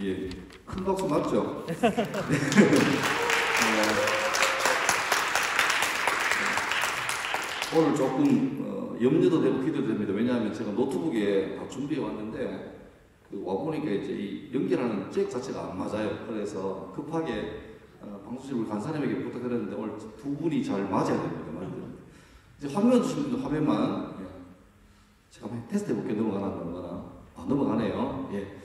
예, 큰 박수 맞죠? 오늘 조금 염려도 되고 기대도 됩니다. 왜냐하면 제가 노트북에 다 준비해 왔는데 와보니까 이제 이 연결하는 잭 자체가 안 맞아요. 그래서 급하게 방송실을 간 사람에게 부탁드렸는데 오늘 두 분이 잘 맞아야 됩니다. 이제 화면 주시는 분들 화면만 제가 한번 테스트 해볼게요. 넘어가나? 넘어가네요. 예.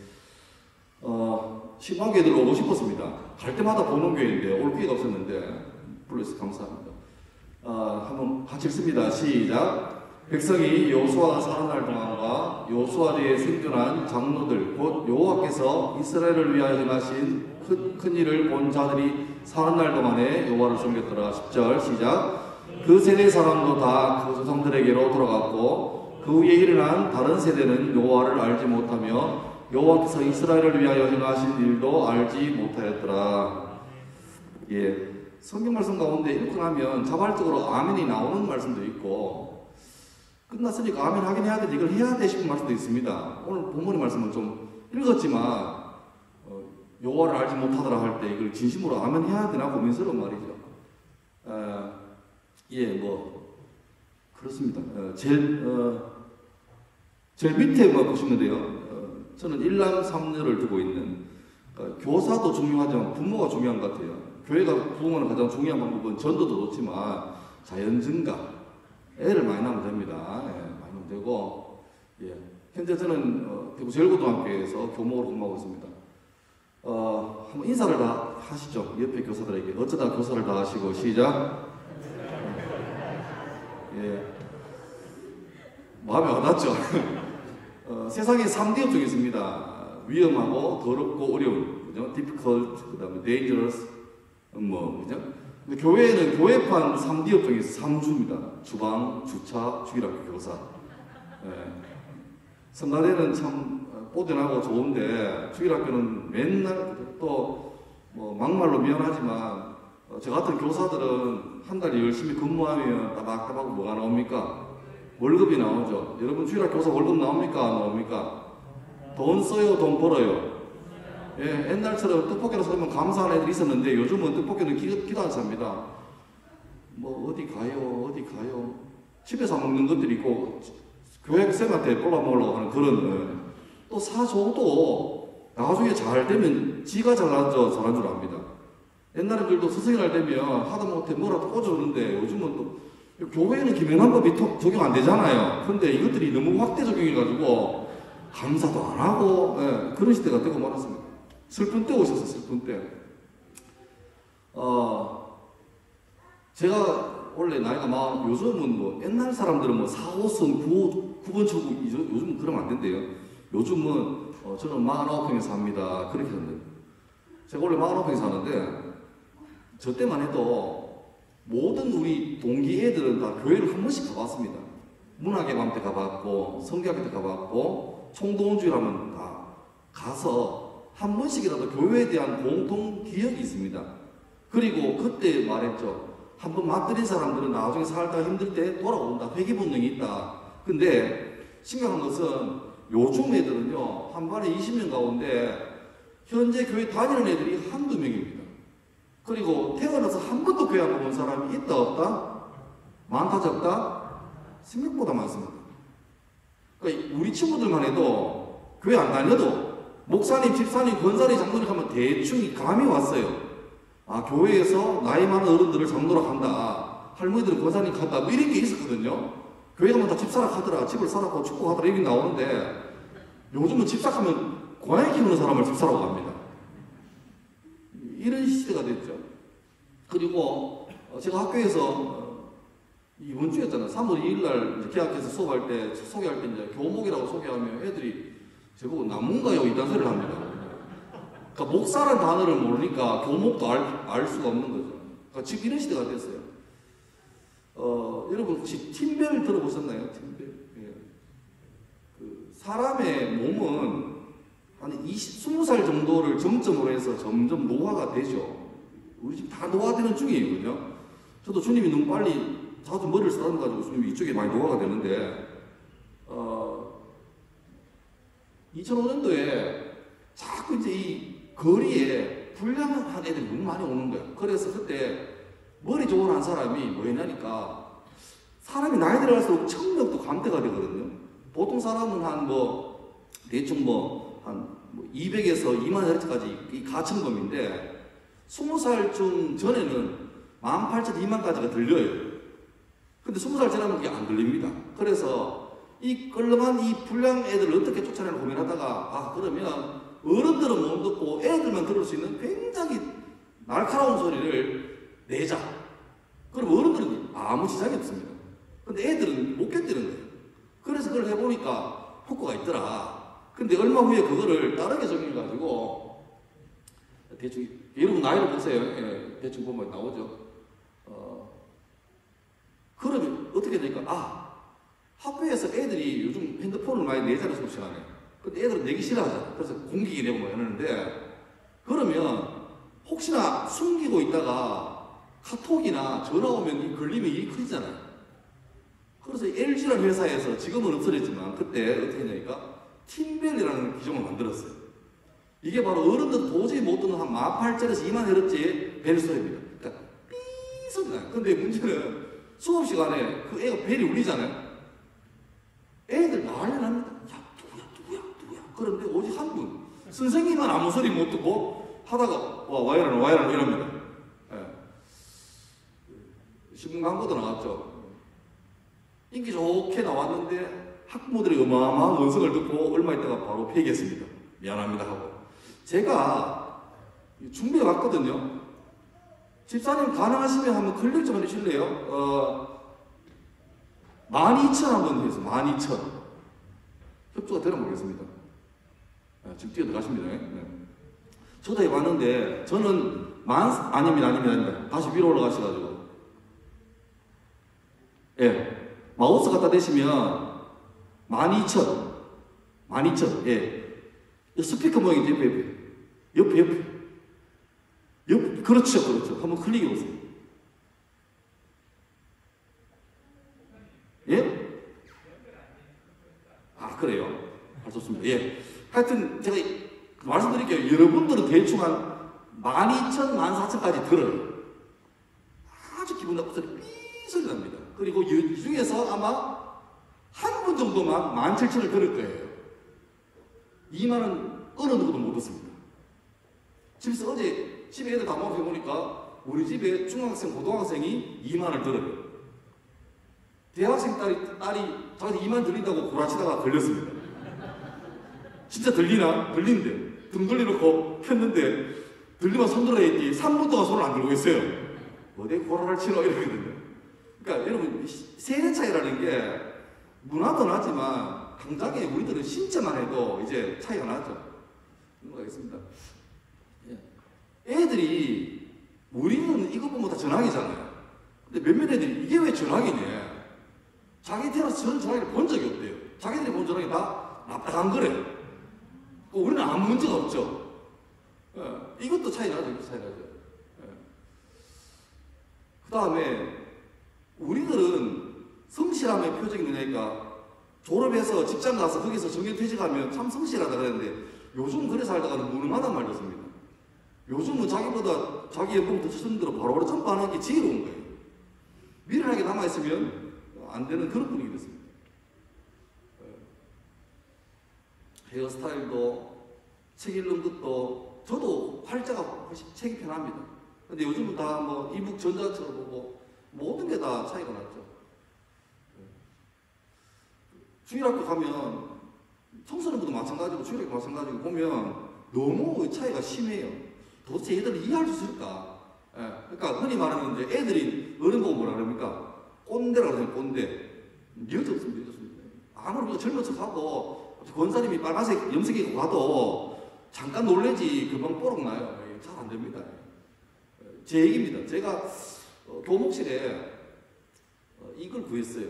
신광교회들 오고 싶었습니다. 갈 때마다 보는 교회인데 올 기회가 없었는데 불러주셔서 감사합니다. 한번 같이 읽습니다. 시작. 백성이 여호수아가 살아날 동안과 여호수아 뒤에 생존한 장로들 곧 여호와께서 이스라엘을 위하여 행하신 큰 일을 본 자들이 살아날 동안에 여호와를 섬겼더라. 10절 시작. 그 세대 사람도 다 그 조상들에게로 돌아갔고 그 위에 일어난 다른 세대는 여호와를 알지 못하며 여호와께서 이스라엘을 위하여 행하신 일도 알지 못하였더라. 예, 성경 말씀 가운데 읽고 나면 자발적으로 아멘이 나오는 말씀도 있고 끝났으니까 아멘 하긴 해야 되지 이걸 해야 돼 싶은 말씀도 있습니다. 오늘 본문의 말씀은 좀 읽었지만 여호와를 알지 못하더라 할 때 이걸 진심으로 아멘 해야 되나 고민스러운 말이죠. 예, 뭐 그렇습니다. 제일 밑에 보시면 돼요. 저는 일남 삼녀를 두고 있는 교사도 중요하지만 부모가 중요한 것 같아요. 교회가 부모는 가장 중요한 방법은 전도도 좋지만 자연 증가, 애를 많이 낳으면 됩니다. 예, 많이 낳으면 되고, 예. 현재 저는 대구 제일고등학교에서 교목으로 근무하고 있습니다. 한번 인사를 다 하시죠. 옆에 교사들에게. 어쩌다 교사를 다 하시고, 시작. 예. 마음에 와닿죠? 세상에 3D 업종이 있습니다. 위험하고, 더럽고, 어려운. 그죠? difficult, 그 다음에 dangerous, 그죠? 근데 교회에는 교회판 3D 업종이 3주입니다. 주방, 주차, 주일학교 교사. 예. 성가대는 참 뽀대나고 좋은데, 주일학교는 맨날 또, 막말로 미안하지만, 저 같은 교사들은 한 달에 열심히 근무하면 따박따박 뭐가 나옵니까? 월급이 나오죠. 여러분 주일학교 교사 월급 나옵니까? 안 나옵니까? 돈 써요, 돈 벌어요. 예, 옛날처럼 떡볶이로 쏘면 감사한 애들이 있었는데 요즘은 떡볶이는 기도 안 삽니다. 뭐 어디 가요? 집에서 먹는 것들이 있고 교회 쌤한테 뽑아 먹으려고 하는 그런 또 사줘도 나중에 잘 되면 지가 잘난 줄 압니다. 옛날에들도 스승이날 되면 하다못해 뭐라도 꽂아주는데 요즘은 또 교회에는 김연한법이 적용 안 되잖아요. 근데 이것들이 너무 확대 적용해가지고 감사도 안 하고 그런 시대가 되고 말았습니다. 슬픈 때 오셨어요. 슬픈 때. 제가 원래 나이가 막 요즘은 뭐 옛날 사람들은 뭐 4, 5선, 9번 출구 요즘은 그러면 안 된대요. 요즘은 저는 49평에 삽니다. 그렇게 한대요. 제가 원래 49평에 사는데 저 때만 해도 모든 우리 동기 애들은 다 교회를 한 번씩 가봤습니다. 문학의 밤 때 가봤고 성경학교 때 가봤고 총동원주일 하면 다 가서 한 번씩이라도 교회에 대한 공통 기억이 있습니다. 그리고 그때 말했죠. 한번 맞들인 사람들은 나중에 살다가 힘들 때 돌아온다. 회귀 본능이 있다. 근데 심각한 것은 요즘 애들은요. 한 반에 20명 가운데 현재 교회 다니는 애들이 한두 명입니다. 그리고 태어나서 한 번도 교회 안 가본 사람이 있다 없다? 많다 적다? 생각보다 많습니다. 그러니까 우리 친구들만 해도 교회 안 다녀도 목사님, 집사님, 권사님, 장로님 하면 대충 감이 왔어요. 아, 교회에서 나이 많은 어른들을 장로라 한다. 할머니들은 권사님 간다. 뭐 이런 게 있었거든요. 교회 가면 다 집사락 하더라. 집을 사라고 축구하더라. 이렇게 나오는데 요즘은 집사하면 고양이 키우는 사람을 집사라고 합니다. 이런 시대가 됐죠. 그리고 제가 학교에서 이번 주였잖아요. 3월 2일 날 계약해서 수업할 때 소개할 때 이제 교목이라고 소개하면 애들이 저보고 나문가요? 이딴 소리를 합니다. 그러니까 목사라는 단어를 모르니까 교목도 알 수가 없는 거죠. 그러니까 지금 이런 시대가 됐어요. 여러분 혹시 팀벨 들어보셨나요? 팀벨. 예. 그 사람의 몸은 한 20살 정도를 정점으로 해서 점점 노화가 되죠. 우리 지금 다 노화되는 중이에요. 그죠? 저도 주님이 너무 빨리 자주 머리를 쓰다듬어가지고 주님이 이쪽에 많이 노화가 되는데 2005년도에 자꾸 이제 이 거리에 불량한 애들이 너무 많이 오는 거야. 그래서 그때 머리 좋은 한 사람이 뭐 했냐니까, 사람이 나이 들어갈수록 청력도 감퇴가 되거든요. 보통 사람은 한 뭐 대충 한 200에서 2만 헤르츠까지 이 가청범인데 20살쯤 전에는 18,000, 2만까지가 들려요. 근데 20살 지나면 그게 안 들립니다. 그래서 이 끌렁한 이 불량 애들을 어떻게 쫓아내나 고민하다가, 그러면 어른들은 못 듣고 애들만 들을 수 있는 굉장히 날카로운 소리를 내자. 그럼 어른들은 아무 지장이 없습니다. 근데 애들은 못 견디는 거예요. 그래서 그걸 해보니까 효과가 있더라. 근데 얼마 후에 그거를 다르게 적용해가지고, 대충, 여러분 나이를 보세요. 예, 대충 보면 나오죠. 그러면 어떻게 되니까, 학교에서 애들이 요즘 핸드폰을 많이 내자는 수업 시간에. 근데 애들은 내기 싫어하잖아. 그래서 공기기 내고 뭐 이러는데, 그러면 혹시나 숨기고 있다가 카톡이나 전화 오면 걸리면 일이 커지잖아요. 그래서 LG라는 회사에서 지금은 없어졌지만 그때 어떻게 했냐니까 팀벨이라는 기종을 만들었어요. 이게 바로 어른들 도저히 못 듣는 한 18,000에서 2만 헤르츠의 벨 소리입니다. 그러니까 삐 소리 나요. 근데 문제는 수업 시간에 그 애가 벨이 울리잖아요. 애들 난리 납니다. 야, 누구야. 그런데 오직 한 분. 선생님은 아무 소리 못 듣고 하다가 와 이럽니다. 예. 신문 광고도 나왔죠. 인기 좋게 나왔는데 학부모들이 어마어마한 원성을 듣고 얼마 있다가 바로 폐기했습니다. 미안합니다 하고. 제가 준비해 왔거든요. 집사님 가능하시면 한번 클릭 좀 해주실래요? 12,000 한번 해서 12,000 협조가 되나 모르겠습니다. 지금 뛰어들어가십니다. 네. 저도 해봤는데 저는 아닙니다. 다시 위로 올라가셔가지고, 예, 마우스 갖다 대시면 12,000 예, 스피커 모양이죠. 옆에 그렇죠. 한번 클릭해 보세요. 예? 그래요? 좋습니다. 예. 하여튼 제가 말씀드릴게요. 여러분들은 대충 한 12,000, 14,000까지 들어요. 아주 기분 나쁜 소리 삐 납니다. 그리고 이 중에서 아마 한 분 정도만 17,000을 들을 거예요. 2만은 어느 누구도 못 듣습니다. 집에서 어제 집에 애들 다 모아서 보니까 우리 집에 중학생, 고등학생이 2만을 들어요. 대학생 딸이 자기 2만 들린다고 구라치다가 걸렸습니다. 진짜 들리나? 들린대. 등 돌려놓고 켰는데 들리면 손 들어야 했지 3분 동안 손을 안 들고 있어요. 어디 고라를 치노 이러거든요. 그러니까 여러분 세대 차이라는 게 문화도 나지만 당장에 우리들은 신체만 해도 이제 차이가 나죠. 넘어가겠습니다. 애들이 우리는 이것 보면 다 전화기잖아요. 근데 몇몇 애들이 이게 왜 전화기냐? 자기 태어나서 저런 전화기를 본 적이 없대요. 자기들이 본 전화기 다 납작한 거래. 우리는 아무 문제가 없죠. 이것도 차이 나죠. 그 다음에 우리들은 성실함의 표적이 뭐냐니까 졸업해서 직장 가서 거기서 정년퇴직하면 참 성실하다 그랬는데 요즘 그래 살다가는 무능하단 말이 없습니다. 요즘은 자기보다 자기 연봉 더 주는 대로 바로바로 점프하는 게 지혜로운 거예요. 미련하게 남아있으면 안 되는 그런 분위기 됐습니다. 헤어스타일도 책 읽는 것도 저도 활자가 훨씬 책이 편합니다. 근데 요즘은 다 뭐 이북 전자책으로 보고 모든 게 다 차이가 났죠. 주일학교 가면 청소년부도 마찬가지고 주일학교 마찬가지고 보면 너무 차이가 심해요. 도대체 얘들을 이해할 수 있을까? 그러니까 흔히 말하는 이제 애들이 어른 보고 뭐라 그럽니까? 꼰대라고 하잖아요. 꼰대. 여졌습니다. 아무리 젊은 척하고 권사님이 빨간색 염색이고 가도 잠깐 놀래지 금방 뽀록 나요. 잘 안 됩니다. 제 얘기입니다. 제가 교목실에 이걸 구했어요.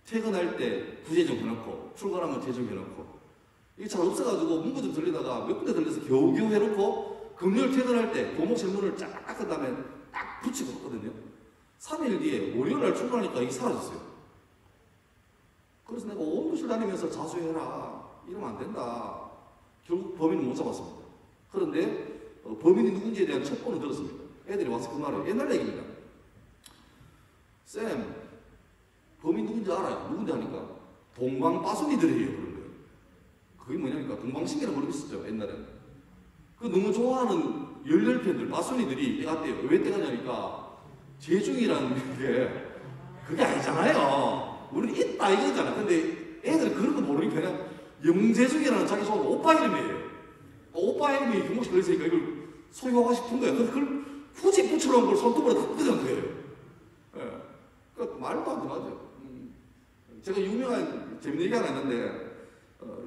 퇴근할 때 부재중 해놓고 출근하면 재중 해놓고 이게 잘 없어가지고 문구 좀 들리다가 몇 군데 들려서 겨우겨우 해놓고 금요일 퇴근할 때 교목실 문을 쫙 닦은 다음에 딱 붙이고 갔거든요. 3일 뒤에 월요일날 출근하니까 이게 사라졌어요. 그래서 내가 온도실 다니면서 자수해라. 이러면 안 된다. 결국 범인은 못 잡았습니다. 그런데 범인이 누군지에 대한 첩보는 들었습니다. 애들이 와서 그 말을 옛날 얘기입니다. 쌤, 범인 누군지 알아요? 누군지 아니까 동방빠순이들이에요. 그런 거예요. 그게 뭐냐니까 동방신기라고 그러셨죠 옛날에. 그 너무 좋아하는 열렬팬들 빠순이들이 떼갔대요. 왜 떼갔냐니까 재중이라는 게 그게 아니잖아요. 우리는 있다 이거잖아. 근데 애들은 그런 거 모르니까 그냥 영재중이라는 자기 속으로 오빠 이름이에요. 오빠 이름이 경복씨 그랬으니까 이걸 소유하고 싶은 거예요. 그걸 굳이 붙여놓은 걸 손톱으로 다 뜯은 거예요. 예. 그러니까 말도 안 되죠. 제가 유명한 재밌는 얘기 하나 있는데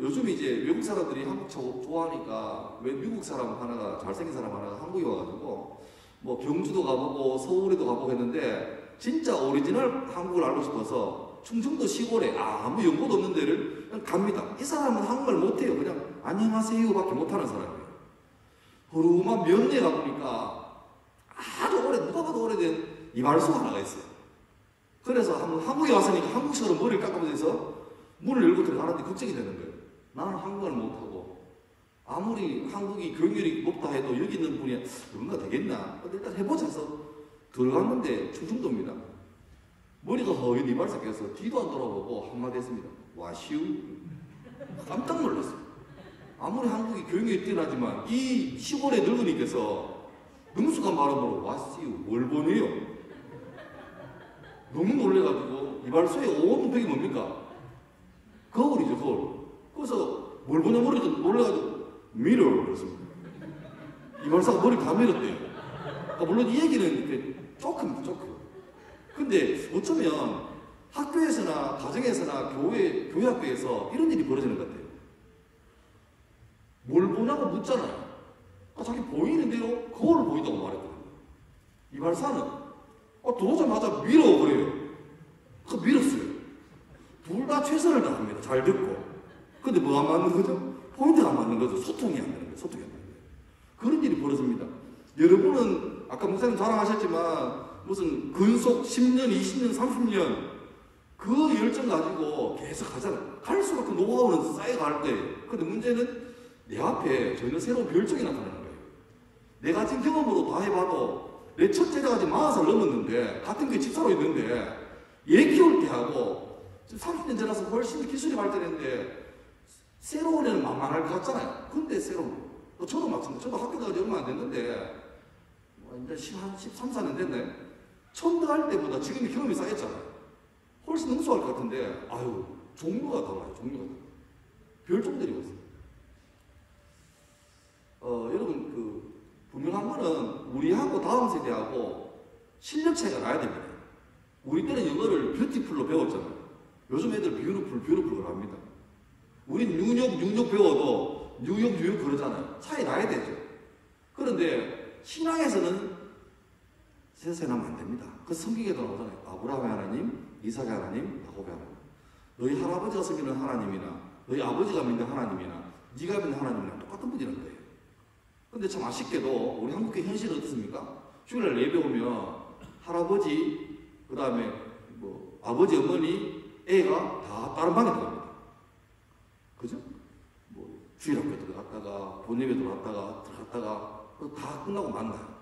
요즘 이제 외국 사람들이 한국 좋아하니까 왜 미국 사람 하나가 잘생긴 사람 하나가 한국에 와가지고 뭐 경주도 가보고 서울에도 가보고 했는데 진짜 오리지널 한국을 알고 싶어서 충청도 시골에 아무 연고도 없는 데를 그냥 갑니다. 이 사람은 한국말 못해요. 그냥 안녕하세요밖에 못하는 사람이에요. 허름한 면에 가보니까 아주 누가 봐도 오래된 이발소가 하나가 있어요. 그래서 한국에 왔으니까 한국식으로 머리를 깎아보면서 문을 열고 들어가는데 걱정이 되는 거예요. 나는 한국말 못하고 아무리 한국이 교육열이 높다 해도 여기 있는 분이 뭔가 되겠나? 일단 해보자 해서 들어갔는데 충청도입니다. 머리가 허연 이발사 껴서 뒤도 안 돌아보고 한마디 했습니다. 와시우? 깜짝 놀랐어요. 아무리 한국이 교육열이 뛰어나지만 이 시골의 늙은이께서 능숙한 발음으로 와시우 뭘 보내요? 너무 놀래가지고 이발소에 온 벽이 뭡니까? 거울이죠, 거울. 그래서 뭘 보냐 놀래가지고 미러 그랬습니다. 이발사가 머리 다 밀었대요. 그러니까 물론 이 얘기는 조금. 근데 어쩌면 학교에서나 가정에서나 교회 학교에서 이런 일이 벌어지는 것 같아요. 뭘 보냐고 묻잖아요. 자기 보이는 대로 거울을 보인다고 말했거든요. 이발사는 들어오자마자 밀어 그래요. 밀었어요. 둘 다 최선을 다합니다. 잘 듣고. 근데 뭐 안 맞는 거죠? 포인트가 안 맞는 거죠. 소통이 안 되는 거예요. 그런 일이 벌어집니다. 여러분은 아까 목사님 자랑하셨지만 무슨 근속 10년, 20년, 30년 그 열정 가지고 계속 가잖아요. 갈수록 그 노하우는 쌓여갈 거예요. 근데 문제는 내 앞에 전혀 새로운 별종이 나타나는 거예요. 내가 지금 경험으로 다 해봐도 내 첫째가 아직 40살 넘었는데 같은 게 집사로 있는데 얘 키울 때 하고 30년 지나서 훨씬 기술이 발전했는데 새로운 애는 만만할 것 같잖아요. 근데 새로운 저도 마찬가지입니다. 저도 학교 가지 얼마 안 됐는데 이제 한 13, 14년 됐네. 처음 들어갈 때보다 지금이 경험이 쌓였잖아요. 훨씬 능수할 것 같은데 종류가 달라요. 별종들이 있어요. 여러분 분명한 거는 우리하고 다음 세대하고 실력 차이가 나야 됩니다. 우리 때는 영어를 뷰티풀로 배웠잖아요. 요즘 애들 뷰티풀을 합니다. 우린 뉴욕 배워도 뉴욕 그러잖아요. 차이 나야 되죠. 그런데 신앙에서는 세세나면 안 됩니다. 그래서 성경에도 나오잖아요. 아브라함의 하나님, 이삭의 하나님, 야곱의 하나님. 너희 할아버지가 섬기는 하나님이나 너희 아버지가 믿는 하나님이나 네가 믿는 하나님이랑 똑같은 분이라는 거예요. 근데 참 아쉽게도 우리 한국의 현실은 어떻습니까? 주일날 예배 오면 할아버지, 그 다음에 아버지, 어머니, 애가 다 다른 방에 들어갑니다. 그죠? 주일학교 들어갔다가 본예배 들어갔다가 다 끝나고 만나요.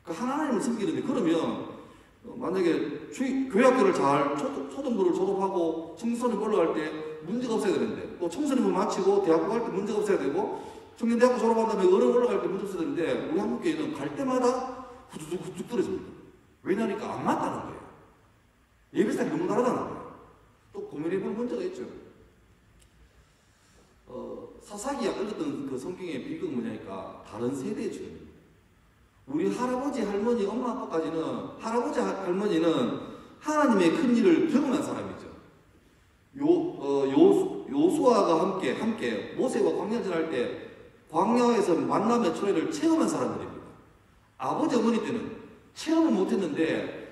그러니까 하나님을 섬기는데 그러면 만약에 교회학교를 잘 초등부를 졸업하고 청소년 올라갈 때 문제가 없어야 되는데 또 청소년부 마치고 대학교 갈 때 문제가 없어야 되고 청년대학교 졸업한 다음에 어른 올라갈 때 문제 없어야 되는데 우리 한국교회는 갈 때마다 후두둑 떨어집니다. 왜냐니까 안 맞다는 거예요. 예배스타일이 너무 다르다는 거예요. 또 고민해볼 문제가 있죠. 사사기가 읽었던 그 성경의 비극은 뭐냐니까 다른 세대의 죄입니다. 우리 할아버지, 할머니, 엄마, 아빠까지는 할아버지, 할머니는 하나님의 큰 일을 경험한 사람이죠. 요수아가 함께 모세와 광야전할 때 광야에서 만남의 초래를 체험한 사람들입니다. 아버지, 어머니 때는 체험을 못했는데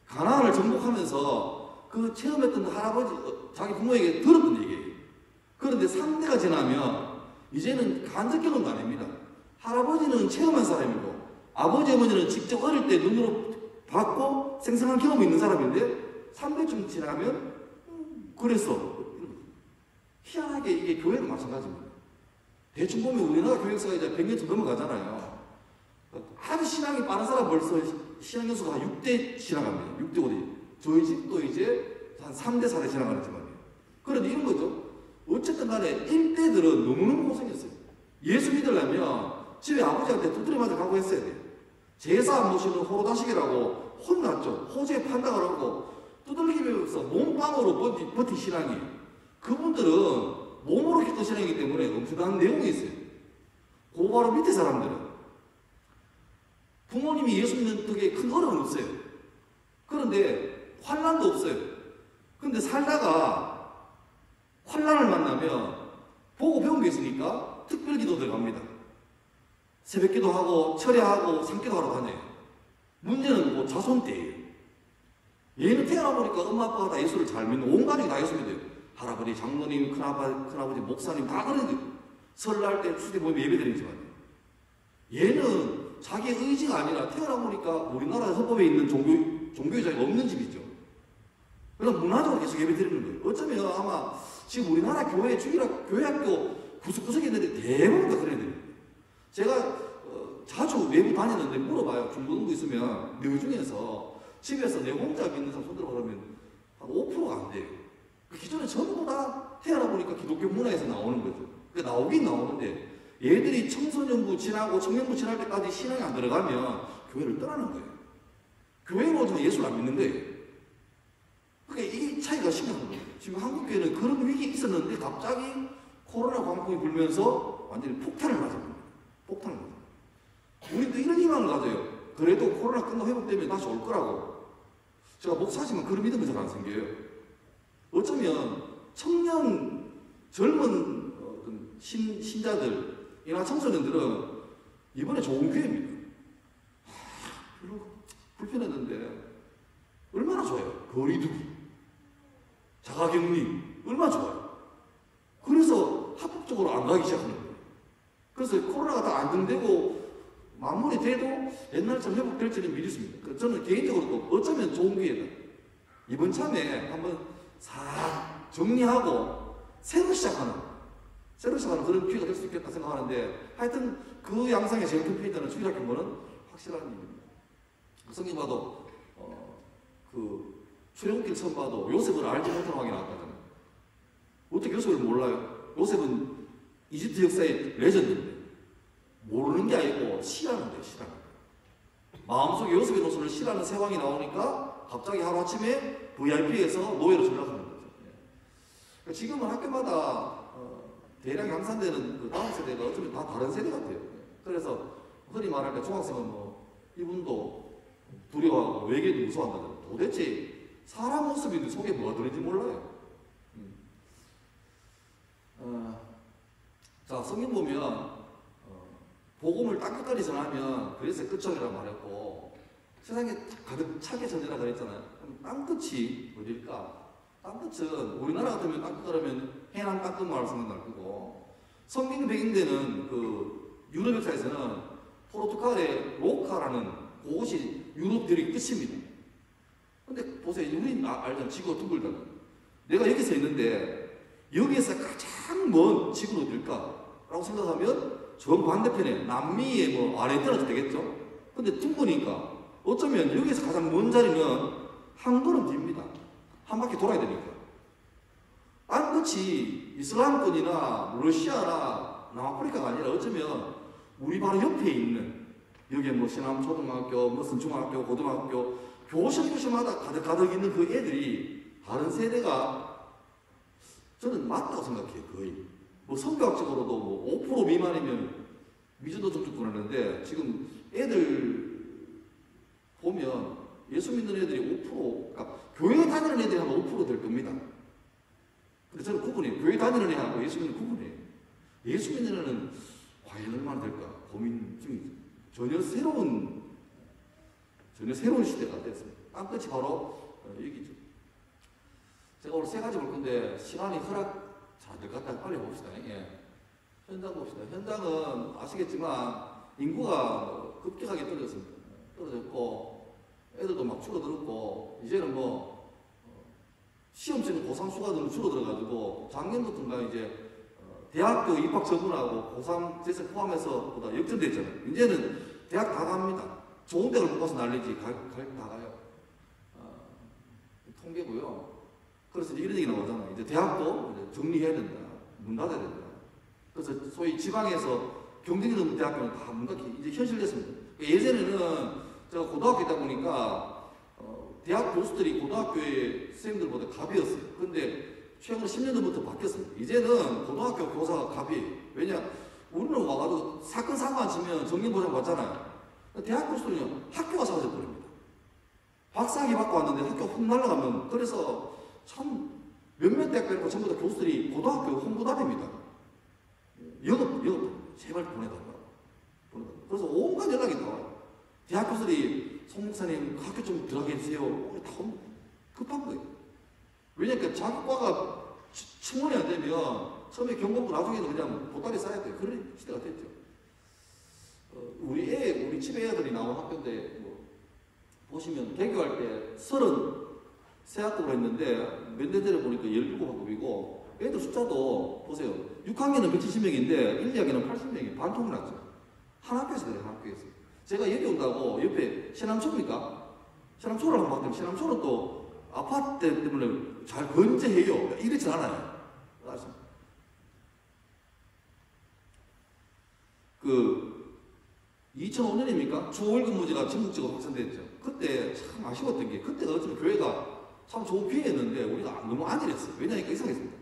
가나안을 정복하면서 그 체험했던 할아버지, 자기 부모에게 들었던 얘기예요. 그런데 3대가 지나면 이제는 간접 경험도 아닙니다. 할아버지는 체험한 사람이고 아버지, 어머니는 직접 어릴 때 눈으로 봤고 생생한 경험이 있는 사람인데 3대쯤 지나면 그랬어. 희한하게 이게 교회도 마찬가지입니다. 대충 보면 우리나라 교역사가 이제 100년 좀 넘어가잖아요. 아주 신앙이 빠른 사람 벌써 신앙 연수가 한 6대 지나갑니다. 6대 5대. 저희 집도 이제 한 3대 4대 지나가는 집안이에요. 그런데 이런 거죠. 어쨌든 간에 1대들은 너무너무 고생했어요. 예수 믿으려면 집에 아버지한테 두드려 맞아 가고 했어야 돼요. 제사 안 모시는 호로다식이라고 혼났죠. 호주에 판다고 하고 두들기기 배워서 몸빵으로 버틴 신앙이에요. 그분들은 몸으로 기도 신앙이기 때문에 엄청난 내용이 있어요. 그 바로 밑에 사람들은 부모님이 예수 믿는 덕에 큰 어려움은 없어요. 그런데 환난도 없어요. 그런데 살다가 환난을 만나면 보고 배운 게 있으니까 특별기도 들어갑니다. 새벽기도 하고 철야하고 산기도 하러 다녀요. 문제는 뭐 자손 때예요. 얘는 태어나보니까 엄마 아빠가 다 예수를 잘 믿는 온 가족이 다 예수 믿어요. 할아버지, 장모님, 큰아버지, 목사님 다 그런 거예요. 설날 때 추대 모임 예배 드리는 집안이에요. 얘는 자기 의지가 아니라 태어나보니까 우리나라 헌법에 있는 종교의자가 없는 집이죠. 그래서 문화적으로 계속 예배 드리는 거예요. 어쩌면 아마 지금 우리나라 교회 교회학교 구석구석에 있는데 대부분 다 그래야 돼요. 제가 자주 외부 다니는데 물어봐요. 중고등부 있으면 너 중에서 집에서 내 혼자 믿는 사람 손들어 그러면 한 5%가 안 돼요. 그 기존에 전부 다 태어나보니까 기독교 문화에서 나오는 거죠. 그러니까 나오긴 나오는데 얘들이 청소년부 지나고 청년부 지날 때까지 신앙이 안 들어가면 교회를 떠나는 거예요. 교회로 오지만 예수를 안 믿는 거예요. 그러니까 이 차이가 심각한 거예요. 지금 한국교회는 그런 위기 있었는데 갑자기 코로나 광풍이 불면서 완전히 폭탄을 맞았거든요. 폭탄을 맞아요. 우리도 이런 희망을 가져요. 그래도 코로나 끝나고 회복되면 다시 올 거라고. 제가 목사지만 그런 믿음이 잘 안 생겨요. 어쩌면 청년, 젊은 신자들이나 청소년들은 이번에 좋은 기회입니다. 별로 불편했는데 얼마나 좋아요. 거리두기, 자가격리 얼마나 좋아요. 그래서 합법적으로 안 가기 시작하는 거예요. 그래서 코로나가 다 안정되고 마무리 돼도 옛날처럼 회복될지는 믿습니다. 저는 개인적으로 또 어쩌면 좋은 기회다. 이번 참에 한번 싹 정리하고 새로 시작하는 그런 기회가 될 수 있겠다 생각하는데 하여튼 그 양상의 제일 큰 페이지는 주일학 교보는 확실한 일입니다. 성경 봐도 그 출애굽기를 처음 봐도 요셉을 알지 못하는 왕이 나왔다잖아요. 어떻게 요셉을 몰라요? 요셉은 이집트 역사의 레전드인데 모르는 게 아니고 싫어하는 거예요. 싫어하는 거예요. 마음속에 요셉의 노선을 싫어하는 새 왕이 나오니까 갑자기 하루아침에 VIP에서 노예로 전락하는 거죠. 지금은 학교마다 대량 양산되는 그 다음 세대가 어쩌면 다 다른 세대 같아요. 그래서 흔히 말할 때 중학생은 뭐 이분도 두려워하고 외계도 무서워한다잖아요. 도대체 사람 모습인데 속에 뭐가 들어있는지 몰라요. 자, 성경 보면 복음을 땅끝까지 전하면 그래서 끝장이라고 말했고 세상에 가득 차게 전해라 그랬잖아요. 그럼 땅끝이 어딜까? 땅끝은 우리나라 같으면 땅끝 그러면 해남 땅끝 마을 생각날 거고 성경 배경되는 그 유럽 역사에서는 포르투갈의 로카라는 그곳이 유럽 대륙 끝입니다. 근데 보세요. 우리 알잖아. 지구가 둥글다는. 내가 여기 서 있는데 여기에서 가장 먼 지구는 어딜까? 라고 생각하면 정반대편에 남미의 뭐 아래에 떨어져 되겠죠? 근데 둥그니까 어쩌면 여기서 가장 먼 자리는 한 걸음 뒤입니다. 한 바퀴 돌아야 되니까. 땅끝이 이슬람권이나 러시아나 남아프리카가 아니라 어쩌면 우리 바로 옆에 있는 여기에 뭐 신암초등학교, 무슨 중학교, 고등학교 교실마다 가득 있는 그 애들이 다른 세대가 저는 맞다고 생각해요. 거의. 뭐 성교학적으로도 뭐 5% 미만이면 미주도 접촉 보내는데 지금 애들 보면 예수 믿는 애들이 5%, 그러니까 교회 다니는 애들이 한 5%될 겁니다. 근데 저는 구분해요. 교회 다니는 애하고 예수 믿는 구분해요. 예수 믿는 애는 과연 얼마나 될까 고민 중이죠. 전혀 새로운 시대가 됐습니다. 땅끝이 바로 여기죠. 제가 오늘 세 가지 볼 건데 시간이 허락 잘 될 것 같아. 빨리 봅시다. 예. 현장 봅시다. 현장은 아시겠지만 인구가 급격하게 떨어졌고 애들도 막 줄어들었고 이제는 시험 치는 고3 수가 줄어들어가지고 작년부터인가 이제 대학교 입학 전문하고 고3 재수 포함해서 보다 역전됐잖아요. 이제는 대학 다 갑니다. 좋은 대학을 못 가서 난리지 다 가요. 통계고요. 그래서 이런 얘기 나오잖아요. 이제 대학도 이제 정리해야 된다. 문 닫아야 된다. 그래서 소위 지방에서 경쟁이 없는 대학교는 다 문 닫기 이제 현실됐습니다. 예전에는 제가 고등학교이다 보니까 대학 교수들이 고등학교의 선생님들보다 갑이었어요. 근데 최근 10년 전부터 바뀌었습니다. 이제는 고등학교 교사가 갑이에요. 왜냐? 우리는 와가지고 사건 사고만 치면 정년보장 받잖아요. 대학 교수들은요, 학교가 사라져 버립니다. 박사학위 받고 왔는데 학교 훅 날아가면, 그래서 참 몇몇 대학 빼고 전부 다 교수들이 고등학교 홍보단입니다. 영업, 제발 보내달라고. 그래서 온갖 연락이 나와요. 대학 교수들이 송 목사님 학교 좀 들어가게 해주세요. 다 급한 거예요. 왜냐면 자격과가 충원이 안 되면 처음에 경고고 나중에는 그냥 보따리 싸야 돼요. 그런 시대가 됐죠. 우리 집에 애들이 나온 학교인데 보시면 개교할 때 33학급으로 했는데 몇 년 전에 보니까 17학급이고 애들 숫자도 보세요. 6학년은 170명인데 1, 2학년은 80명이 반통이 났죠. 한 학교에서 그래요. 한 학교에서. 제가 여기 온다고 옆에 신암초입니까? 신암초를 한번 봤더니 신암초는 또 아파트 때문에 잘 건재해요. 이렇지 않아요. 그 2005년입니까? 초월급 문제가 전국적으로 확산됐죠. 그때 참 아쉬웠던 게 그때가 어쩌면 교회가 참 좋은 기회였는데 우리가 너무 안일했어요. 왜냐니까 이상했습니다.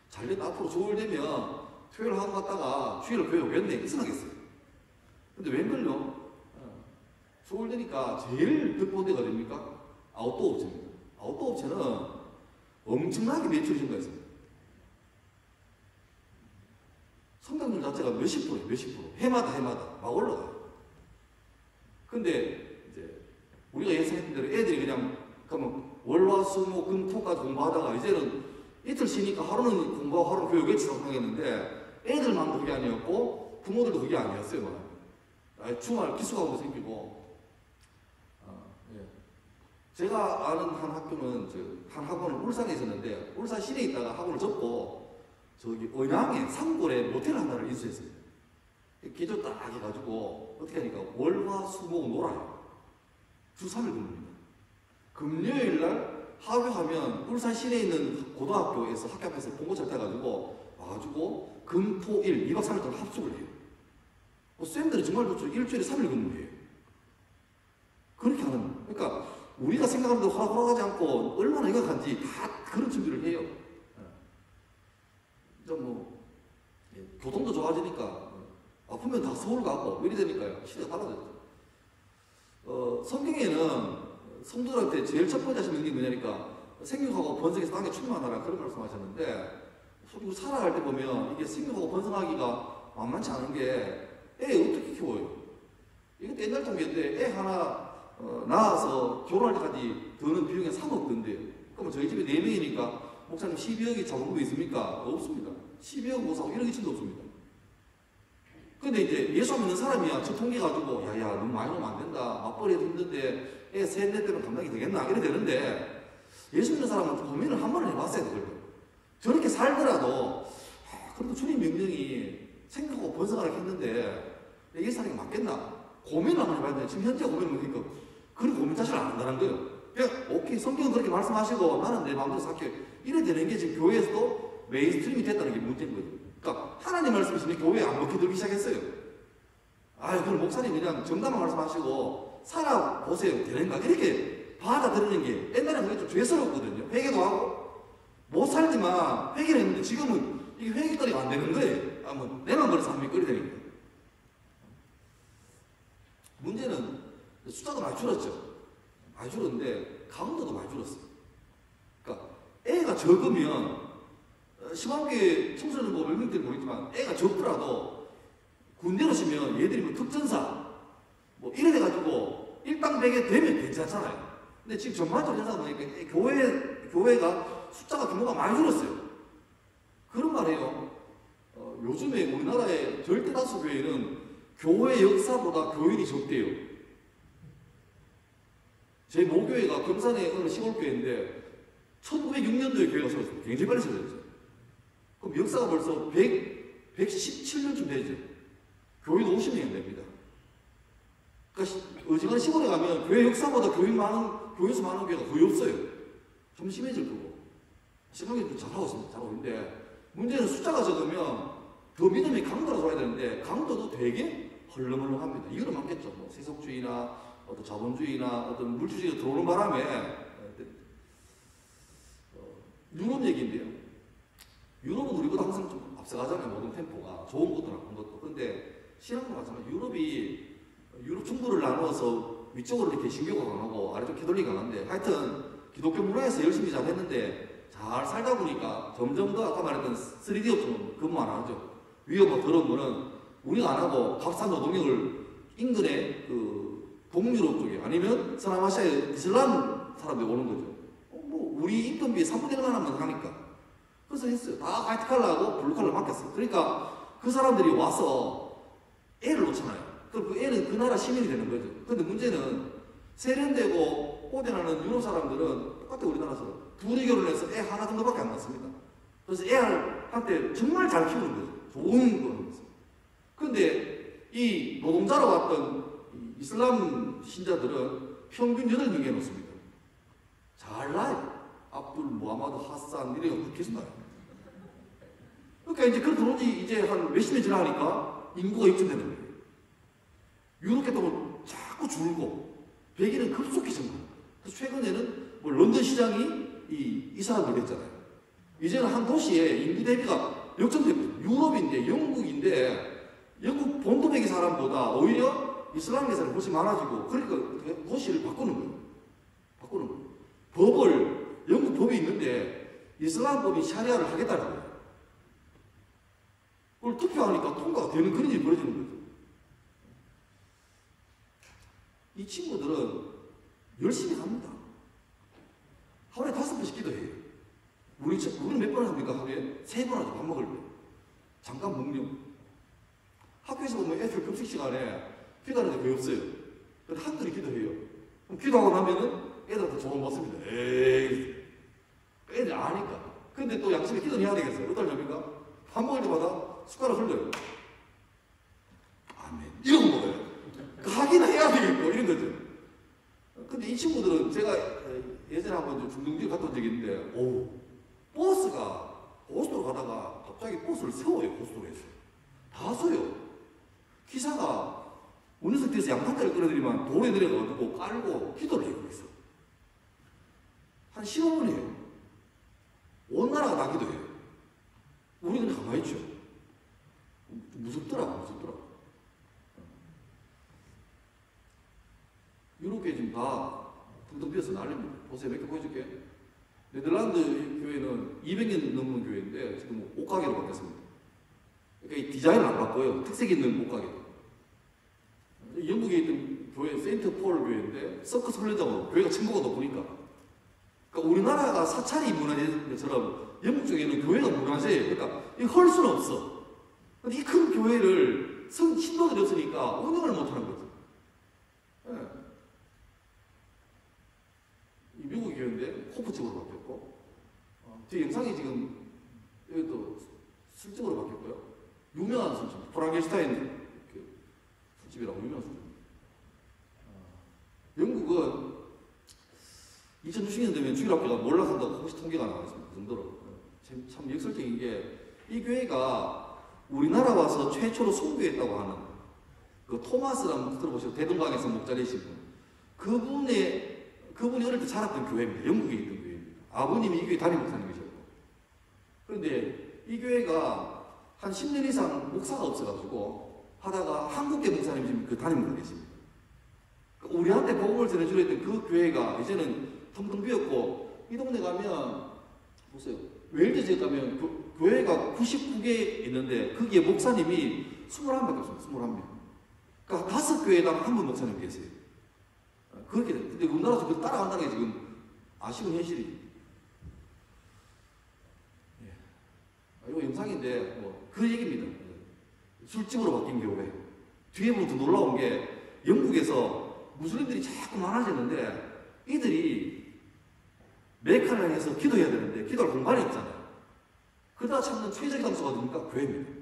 잘됐다 앞으로 조월되면 토요일 하고 갔다가 주일을 교회 오겠네 이상하겠어요. 근데 웬걸요? 조월되니까 제일 득본 데가 됩니까? 아웃도어 업체입니다. 아웃도어 업체는 엄청나게 매출이 증가했습니다. 성장률 자체가 몇십 프로, 해마다 막 올라가요. 근데 이제 우리가 예상했던 대로 애들이 그냥 그러면 월화수목금토까지 공부하다가 이제는 이틀 쉬니까 하루는 공부하고 하루는 교육에 지속하겠는데 애들만 그게 아니었고 부모들도 그게 아니었어요. 주말 기숙학원도 생기고 제가 아는 한 학교는 한 학원을 울산에 있었는데 울산 시내에 있다가 학원을 접고 저기 언양에 산골에 모텔 하나를 인수했어요. 기조 딱 해가지고 어떻게 하니까 월화수목 놀아요. 주 3일 근무입니다. 금요일날 하루 하면 울산 시내에 있는 고등학교에서 학교 앞에서 봉고차 타가지고 와가지고 금토일 2박 3일 동안 합숙을 해요. 쌤들이 정말 좋죠. 일주일에 3일 근무해요. 그렇게 하는. 그러니까 우리가 생각하는 대로 허락하지 않고 얼마나 영악한지 다 그런 준비를 해요. 교통도 좋아지니까 아프면 다 서울 가고 이래 되니까요. 시대가 달라졌죠. 성경에는 성도들한테 제일 첫 번째 하시는 게 뭐냐니까 생육하고 번성해서 땅에 충만하라 그런 말씀하셨는데 우리 살아갈 때 보면 이게 생육하고 번성하기가 만만치 않은 게 애 어떻게 키워요? 이것도 옛날 통계인데 애 하나 낳아서 결혼할 때까지 드는 비용이 3억 든대요. 그러면 저희 집에 4명이니까 목사님 12억이 자본금이 있습니까? 없습니다. 12억 못 사고 1억 2천도 없습니다. 근데 이제 예수 믿는 사람이야 저 통계 가지고 야야 너무 많이 넣으면 안 된다. 맞벌이도 힘든데 애 셋, 넷 때문에 감당이 되겠나? 이래 되는데 예수 믿는 사람은 고민을 한 번은 해봤어야 돼요. 저렇게 살더라도 그래도 주님 명령이 생각하고 번성하라고 했는데 이 사람이 맞겠나? 고민을 한번 해봐야 돼. 지금 현재 고민을 못하니까 그런 고민 자체를 안 한다는 거예요. 그냥 오케이 성경은 그렇게 말씀하시고 나는 내 마음대로 살게 이래 되는 게 지금 교회에서도 메인스트림이 됐다는 게 문제인 거죠. 그러니까 하나님 말씀이시면 교회에 안 먹혀 들기 시작했어요. 그럼 목사님 그냥 정답만 말씀하시고 살아보세요. 되는가? 이렇게 받아들이는 게 옛날에는 그게 좀 죄스럽거든요. 회개도 하고 못 살지만 회개를 했는데 지금은 이게 회개거리가 안 되는 거예요. 내만 그래서 한 명이 끓이 되는 거예요. 문제는 숫자도 많이 줄었죠. 많이 줄었는데 강도도 많이 줄었어요. 그러니까 애가 적으면 심한게 청소년 뭐 몇 명들이 모르지만 애가 적더라도 군대 오시면 얘들이 뭐 특전사 뭐 이래 돼가지고 일당백에 되면 괜찮잖아요. 근데 지금 전반적으로 현상 보니까 교회가 숫자가 규모가 많이 줄었어요. 그런 말이에요. 요즘에 우리나라의 절대 다수 교회는 교회 역사보다 교인이 적대요. 제 모교회가 금산의 어느 시골교회인데 1906년도에 교회가 세웠습니다. 굉장히 빨리 세워졌어요. 그럼 역사가 벌써 117년쯤 되죠. 교회도 50년이 됩니다. 그러니까 어지간한 시골에 가면 교회 역사보다 교회에서 많은 교회가 거의 없어요. 좀 심해질 거고. 신앙이 잘하고 있습니다. 잘하고 있는데, 문제는 숫자가 적으면 더 믿음이 강도로 돌아야 되는데, 강도도 되게 헐렁헐렁합니다. 이거는 많겠죠. 뭐 세속주의나 어떤 자본주의나 어떤 물질주의가 들어오는 바람에, 유럽 얘기인데요. 유럽은 우리보다 항상 좀 앞서가잖아요. 모든 템포가. 좋은 것도 나쁜 것도. 근데 신앙도 마찬가지로 유럽 중부를 나누어서 위쪽으로 이렇게 신교가 강하고 아래쪽 캐톨릭이 강한데, 하여튼 기독교 문화에서 열심히 잘 했는데 잘 살다 보니까 점점 더 아까 말했던 3D 업종은 근무 안 하죠. 위에 뭐 더러운 거는 우리가 안 하고 값싼 노동력을 인근의 그 동유럽 쪽에 아니면 서남아시아의 이슬람 사람들이 오는 거죠. 뭐 우리 인건비의 3분의 1만 하면 하니까. 그래서 했어요. 다 화이트 칼라하고 블루 칼라 맡겼어요. 그러니까 그 사람들이 와서 애를 놓잖아요. 그럼 그 애는 그 나라 시민이 되는 거죠. 근데 문제는 세련되고 꼬대나는 유럽 사람들은 똑같아 우리나라처럼 둘이 결혼해서 애 하나 정도밖에 안 낳습니다. 그래서 애한테 정말 잘 키우는 거죠. 좋은 거는. 근데 이 노동자로 왔던 이슬람 신자들은 평균 8명에 놓습니다. 잘 나요. 압둘, 무하마드, 하산 이래가 계속 나요. 그러니까 이제 그 들어오지 이제 한 몇십 년 지나니까 인구가 역전되는 거예요. 유럽 계통은 자꾸 줄고 백인은 급속히 증가해요. 그래서 최근에는 뭐 런던 시장이 이 사람들 됐잖아요. 이제는 한 도시에 인구 대비가 역전되고 유럽인데 영국인데 영국 본토백의 사람보다 오히려 이슬람 사람이 훨씬 많아지고 그러니까 도시를 바꾸는 거예요. 바꾸는 거예요. 영국 법이 있는데 이슬람 법이 샤리아를 하겠다는 거예요. 그걸 투표하니까 통과가 되는 그런 일이 벌어지는 거죠. 이 친구들은 열심히 합니다. 하루에 5번씩 기도해요. 우리는 몇 번 합니까? 하루에 3번 하죠. 밥 먹을 때. 잠깐 먹는. 학교에서 보면 애들 급식 시간에 기도하는 데 거의 없어요. 근데 학들이 기도해요. 그럼 기도하고 나면은 애들한테 조언 받습니다. 에이. 애들 아니까. 근데 또 양심에 기도는 해야 되겠어요. 어떨 점입니까? 밥 먹을 때마다 숟가락 흘려요. 아멘. 이러고 먹어요. 하긴 해야 되겠고, 이런 거죠. 근데 이 친구들은 제가 예전에 한번 중동지에 갔다 온 적이 있는데, 버스가 고속도로 가다가 갑자기 버스를 세워요, 고속도로에서. 다 서요. 기사가 운전석 뒤에서 양탄자를 끌어들이면 도로에 내려가지고 깔고 기도를 해요, 거기서. 한 15분이에요. 온 나라가 다 기도해요. 우리는 가만히 있죠. 무섭더라고. 유럽계 지금 다 텅텅 비어서 난립니다. 보세요. 몇 개 보여줄게. 네덜란드 교회는 200년 넘는 교회인데 지금 옷가게로 바뀌었습니다. 그러니까 이 디자인을 안 바꿔요. 특색 있는 옷가게. 영국에 있던 교회 세인트 폴 교회인데 서커스 훈련장으로 교회가 층고가 높으니까. 그러니까 우리나라가 사찰이 문화재처럼 영국 쪽에는 교회가 문화재예요. 그러니까 이거 헐 수는 없어. 근데 이 큰 교회를 신도들이 없으니까 운영을 못하는 거죠. 네. 이 미국 교회인데 호프 쪽으로 바뀌었고, 제 영상이 지금 여기 또 술집으로 바뀌었고요. 유명한 술집, 프랑켄슈타인 술집이라고 유명한 술집. 영국은 2060년 되면 주일학교가 몰락한다고 혹시 통계가 나와 있습니다. 그 정도로. 참 역설적인 게, 이 교회가 우리나라 와서 최초로 선교했다고 하는 그 토마스라는 들어보시고 대동강에서 목자리신 분. 그분이 어릴 때 자랐던 교회입니다. 영국에 있던 교회입니다. 아버님이 이 교회 담임 목사님이셨고. 그런데 이 교회가 한 10년 이상 목사가 없어가지고 하다가 한국계 목사님이 그 담임 목사님이십니다. 우리한테 복음을 전해주려 했던 그 교회가 이제는 텅텅 비었고, 이 동네 가면 보세요. 웨일드 지역 가면 교회가 99개 있는데 거기에 목사님이 21명밖에 없습니다. 21명. 그러니까 5교회당 한 분 목사님 계세요. 그렇게 돼요. 근데 우리나라에서 그걸 따라간다는 게 지금 아쉬운 현실이. 이거 영상인데 그 얘기입니다. 술집으로 바뀐 교회. 뒤에 보면 더 놀라운 게 영국에서 무슬림들이 자꾸 많아졌는데 이들이 메카를 향해서 기도해야 되는데 기도할 공간이 없잖아요. 그러다 찾는 최적의 장소가 뭡니까? 교회입니다.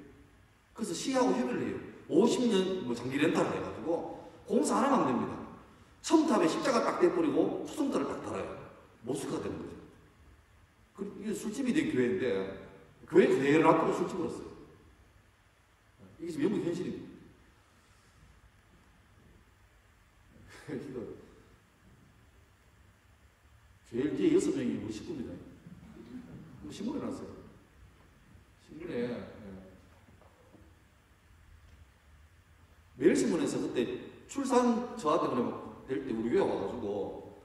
그래서 시하고 협의를 해요. 50년 뭐 장기 렌탈을 해가지고 공사 하나만 하면 됩니다. 첨탑에 십자가 딱 떼버리고 초승달을 딱 달아요. 모스크가 되는 거죠. 이게 술집이 된 교회인데 교회 그대로 놔두고 술집을 했어요. 이게 지금 영국 현실입니다. 제일 뒤에 6명이 우리 식구입니다. 신문에 났어요. 신문에 매일신문에서 그때 출산 저하 때문에 될 때 우리 교회 와가지고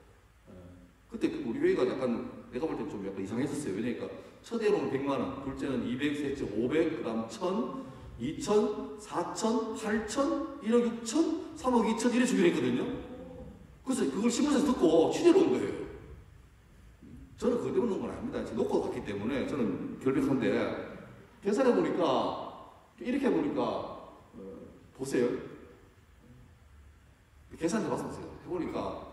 그때 우리 교회가 약간 내가 볼 때 좀 약간 이상했었어요. 왜냐니까 첫 애로는 100만원, 둘째는 200, 셋째 500, 그 다음 1000, 2000, 4000, 8000, 1억 6천, 3억 2천 이래 주기로 했거든요. 그래서 그걸 신문에서 듣고 취재로 온 거예요. 저는 그대로 놓은 건 아닙니다. 놓고 갔기 때문에 저는 결백한데 계산해 보니까 이렇게 보니까 보세요. 계산해 봤었어요. 해보니까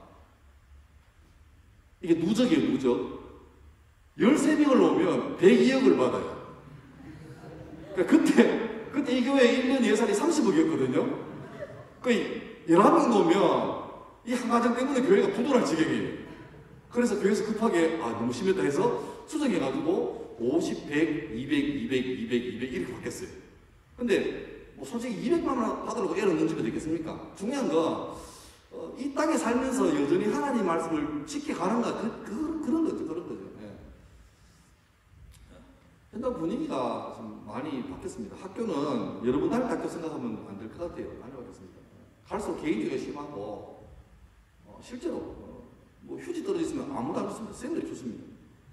이게 누적이에요. 누적. 13명을 놓으면 102억을 받아요. 그러니까 그때 이 교회 1년 예산이 30억이었거든요. 그 11명 놓으면 이 한 가정 때문에 교회가 부도날 지경이에요. 그래서 교회에서 급하게 너무 심했다 해서 수정해가지고 50, 100, 200, 200, 200, 200 이렇게 바뀌었어요. 근데 뭐 솔직히 200만 원 받으려고 애를 넣는 집이 되겠습니까? 중요한 건 이 땅에 살면서 여전히 하나님 말씀을 지켜가는가 그런 거죠. 예. 현장 분위기가 좀 많이 바뀌었습니다. 학교는 여러분 다닐 학교 생각하면 안 될 것 같아요. 많이 바뀌었습니다. 갈수록 개인주의가 심하고 실제로 뭐 휴지 떨어져 있으면 아무도 안 좋습니다. 쌤들이 좋습니다.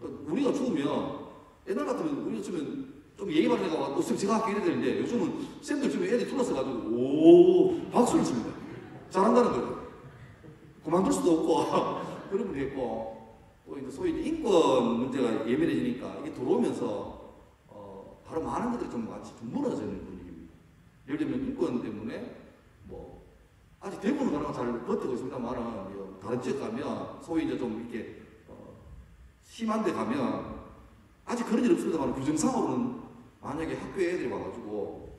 우리가 죽으면 옛날 같으면 우리가 죽으면 좀 예의 바른 애가 와서 쌤 제가 학교 이래야 되는데 요즘은 쌤들 주변에 애들이 둘러서가지고 오 박수를 칩니다. 잘한다는 거죠. 그만둘 수도 없고 그런 분이 있고 또 이제 소위 인권 문제가 예민해지니까 이게 들어오면서 바로 많은 것들이 좀 마치 좀 무너지는 분위기입니다. 예를 들면 인권 때문에 뭐 아직 대부분 가능한 잘 버티고 있습니다만은 다른 지역 가면 소위 이제 좀 이렇게 심한 데 가면 아직 그런 일 없습니다만 규정상으로는 만약에 학교에 애들이 와가지고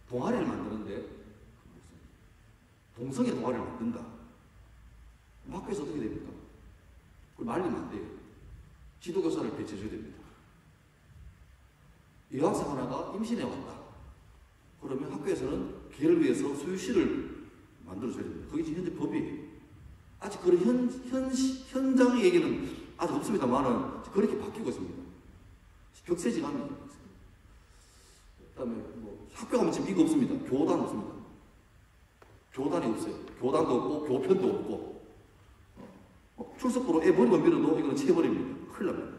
동아리를 만드는데 동성애 동아리를 만든다. 학교에서 어떻게 됩니까? 그걸 말리면 안 돼요. 지도교사를 배치해줘야 됩니다. 여학생 하나가 임신해 왔다. 그러면 학교에서는 걔를 위해서 수유실을 만들어줘야 됩니다. 그게 지금 현재 법이에요. 아직 그런 현장의 얘기는 아직 없습니다만은 그렇게 바뀌고 있습니다. 격세지감이. 그다음에 뭐 학교 가면 지금 이거 없습니다. 교단 없습니다. 교단이 없어요. 교단도 없고 교편도 없고 출석부로 애 머리만 밀어도 이거는 체벌입니다. 큰일 납니다.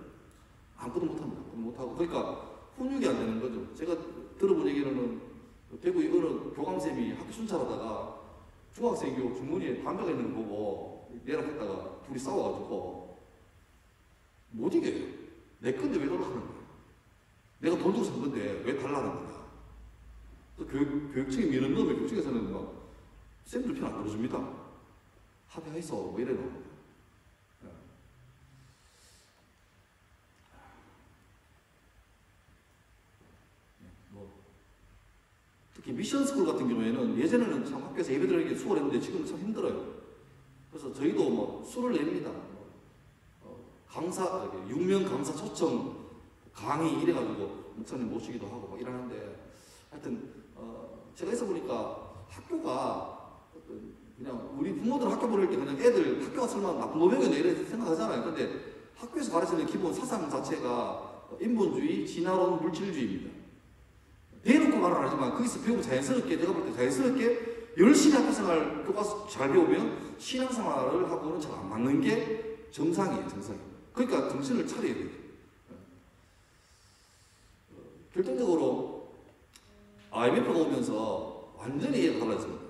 아무것도 못합니다. 못하고 그러니까 훈육이 안 되는 거죠. 제가 들어본 얘기로는 대구의 어느 교감쌤이 학교 순찰하다가 중학생 교육 주머니에 담배가 있는 거 보고 내락했다가 둘이 싸워가지고 못 이겨요. 내 건데 왜 달라는 거야? 내가 돈 주고 산 건데 왜 달라는 거야? 교육청이 미는 놈에 교육청에서는 막 쌤들 편 안 들어줍니다. 합의해서 뭐 이래 놓은 거야. 특히 미션스쿨 같은 경우에는 예전에는 참 학교에서 예배드리기 수월했는데 지금은 참 힘들어요. 그래서 저희도 뭐 수를 냅니다. 강사, 6명 강사 초청 강의 이래가지고 목사님 모시기도 하고 막 이러는데 하여튼 제가 있어 보니까 학교가 그냥 우리 부모들 학교 보낼 때 그냥 애들 학교가 설마 나쁜 놈이겠네 이래 생각하잖아요. 근데 학교에서 가르치는 기본 사상 자체가 인본주의, 진화론, 물질주의입니다. 대놓고 말은 안 하지만 거기서 배우면 자연스럽게 내가 볼 때 자연스럽게 열심히 학교 생활 교과서 잘 배우면 신앙생활을 하고는 잘 안 맞는 게 정상이에요. 정상. 그러니까 정신을 차려야 돼요. 결정적으로 IMF가 오면서 완전히 이해가 달라졌습니다.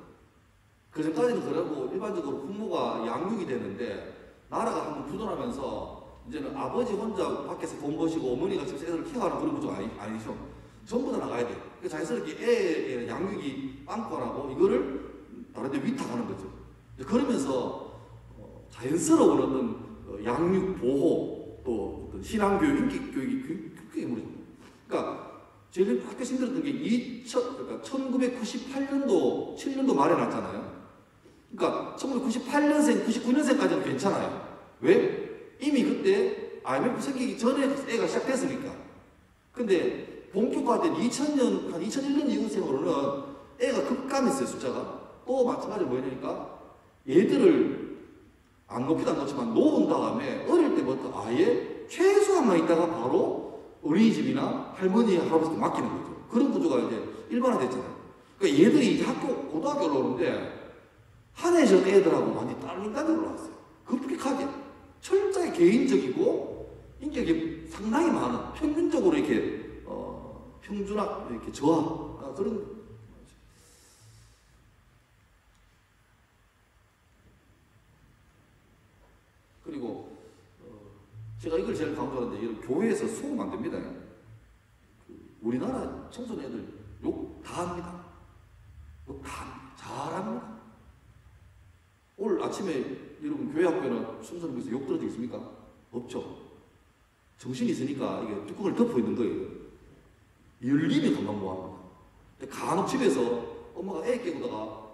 그 전까지는 그러고 일반적으로 부모가 양육이 되는데 나라가 한번 부도나면서 이제는 아버지 혼자 밖에서 돈 버시고 어머니가 직접 애들을 키워가는 그런 구조가 아니죠. 전부 다 나가야 돼요. 자연스럽게 애의 양육이 빵꾸하고 이거를 다른 데 위탁하는 거죠. 그러면서 자연스러운 어떤 양육 보호 또 어떤 신앙교육, 인기교육이 그게 무리죠. 그러니까 제일 학교에서 힘들었던 게 그러니까 1998년도, 7년도 말에 났잖아요. 그러니까 1998년생, 99년생까지는 괜찮아요. 왜? 이미 그때 IMF 생기기 전에 애가 시작됐으니까. 근데 본격화된 2000년, 한 2001년 이후생으로는 애가 급감했어요, 숫자가. 또 마찬가지로 뭐냐니까 얘들을 안 높이도 안 놓지만 놓은 다음에 어릴 때부터 아예 최소한만 있다가 바로 어린이집이나 할머니, 할아버지한테 맡기는 거죠. 그런 구조가 이제 일반화됐잖아요. 그러니까 얘들이 이제 고등학교로 오는데 한해전 애들하고 완전히 다른 인간으로 올라왔어요. 급격하게. 철저히 개인적이고 인격이 상당히 많은 평균적으로 이렇게 평준화, 이렇게 저하 그런. 그리고 제가 이걸 제일 강조하는데 이런 교회에서 수업 안 됩니다. 우리나라 청소년들 욕 다 합니다. 욕 다 합니다. 잘합니다. 오늘 아침에 여러분 교회 학교는 순서를 욕 들어도 있습니까? 없죠. 정신이 있으니까 이게 뚜껑을 덮어 있는 거예요. 열리면 금방 뭐합니다. 간혹 집에서 엄마가 애 깨우다가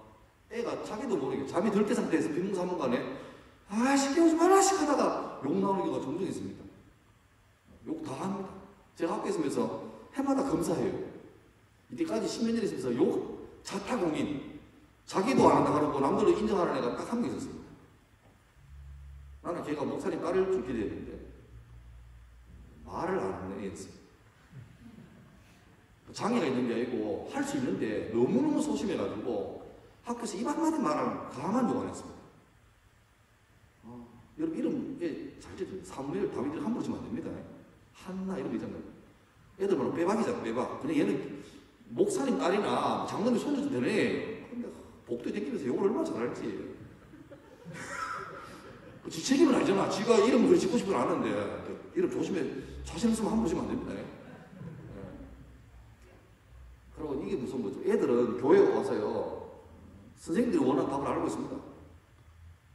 애가 자기도 모르게 잠이 덜 깬 상태에서 비몽사몽간에 아씨 깨우지 마라씩 하다가 욕 나오는 경우가 종종 있습니다. 욕 다 합니다. 제가 학교에 있으면서 해마다 검사해요. 이때까지 10몇 년 있으면서 욕 자타공인 자기도 안 한다 그러고 남들도 인정하는 애가 딱 한 명 있었습니다. 나는 걔가 목사님 딸을 좀 기대했는데 말을 안 하는 애였어요. 장애가 있는 게 아니고 할 수 있는데 너무너무 소심해가지고 학교에서 입 한마디 말하면 가만 욕 안 했습니다. 여러분 이름 잘 지어요. 사무엘, 다윗을 함부로 지면 안 됩니다. 한나 이런 거 있잖아요. 애들 말로 빼박이잖아, 빼박. 그냥 얘는 목사님 딸이나 장로님 손주도 되네. 근데 복도에 댕기면서 욕을 얼마나 잘할지. 지 책임은 아니잖아. 지가 이름 그래 짓고 싶은 건 아는데 이름 조심해. 자신 없으면 함부로 지면 안 됩니다. 그리고 이게 무슨 거죠? 애들은 교회에 와서요. 선생님들이 원하는 답을 알고 있습니다.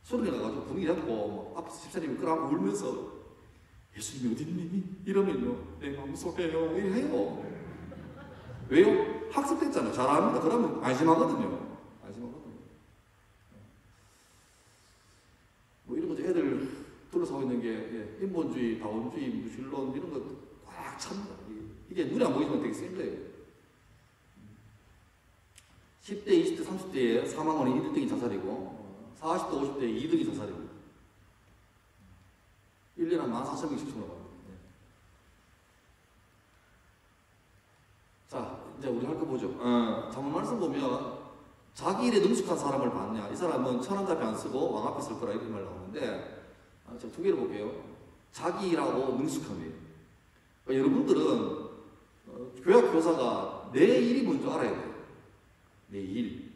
소리가 나가지고 분위기 잡고 앞에서 집사님이 끌어안고 울면서 예수님이 어디 있니? 이러면요. 내 마음속에요. 이래 해요. 왜요? 학습됐잖아요. 잘 압니다. 그러면 안심하거든요. 안심하거든요. 뭐 이런 거죠. 애들 둘러싸고 있는 게 인본주의, 다원주의, 무신론 이런 거 꽉 찹니다. 이게 눈에 안 보이지만 되게 센 거예요. 10대, 20대, 30대에 사망원이 1등이 자살이고 40대, 50대 2등이 자살입니다. 1년에 한 14,000명씩 죽어갑니다. 자, 이제 우리 할 거 보죠. 잠언 말씀 보면 자기 일에 능숙한 사람을 봤냐. 이 사람은 천한 잡에 안 쓰고 왕 앞에 쓸 거라 이런 말 나오는데 제가 두 개를 볼게요. 자기 일하고 능숙함이에요. 그러니까 여러분들은 교학 교사가 내 일이 뭔지 알아야 돼요. 내 일.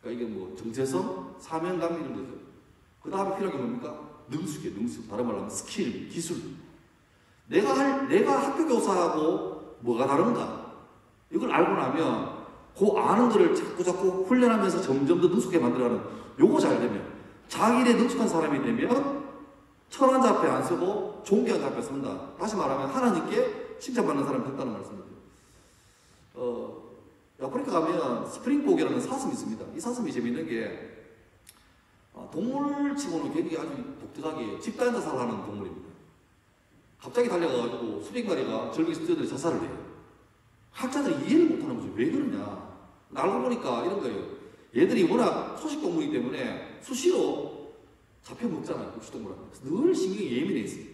그러니까 이게 뭐 정체성, 사명감 이런 거죠. 그 다음에 필요한 게 뭡니까? 능숙이에요. 능숙. 다른 말로 하면 스킬, 기술. 내가 학교 교사하고 뭐가 다른가? 이걸 알고 나면 그 아는 거를 자꾸 훈련하면서 점점 더 능숙하게 만들어가는 요거 잘 되면 자기 일에 능숙한 사람이 되면 천한 잡에 안 쓰고 존귀한 잡에 쓴다. 다시 말하면 하나님께 칭찬받는 사람이 됐다는 말씀이죠. 아프리카 가면 스프링복이라는 사슴이 있습니다. 이 사슴이 재밌는 게 동물치고는 굉장히 아주 독특하게 집단에서 살아가는 동물입니다. 갑자기 달려가가지고 수백 마리가 절벽에서 뛰어들어 자살을 해요. 학자들이 이해를 못하는 거죠. 왜 그러냐. 알고 보니까 이런 거예요. 얘들이 워낙 초식동물이기 때문에 수시로 잡혀먹잖아요. 육식동물은. 늘 신경이 예민해 있어요.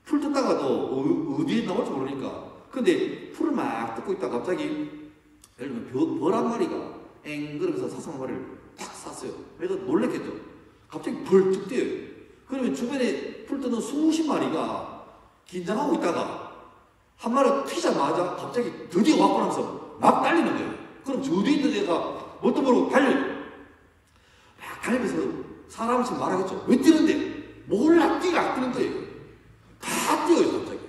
풀 뜯다가도 어디에 나올지 모르니까. 근데 풀을 막 뜯고 있다가 갑자기 예를 들면 벌 한 마리가 엥 그러면서 사슴 한 마리를 탁 쐈어요. 그래서 놀랬겠죠. 갑자기 벌쩍 뛰어요. 그러면 주변에 풀 뜯는 수십 마리가 긴장하고 있다가 한 마리가 튀자마자 갑자기 드디어 왔고 나면서 막 달리는 거예요. 그럼 저 뒤에 있는 애가 뭣도 모르고 달려요. 막 달리면서 사람을 지금 말하겠죠. 왜 뛰는데? 몰라, 뛰가 뛰는 거예요. 다 뛰어요, 갑자기.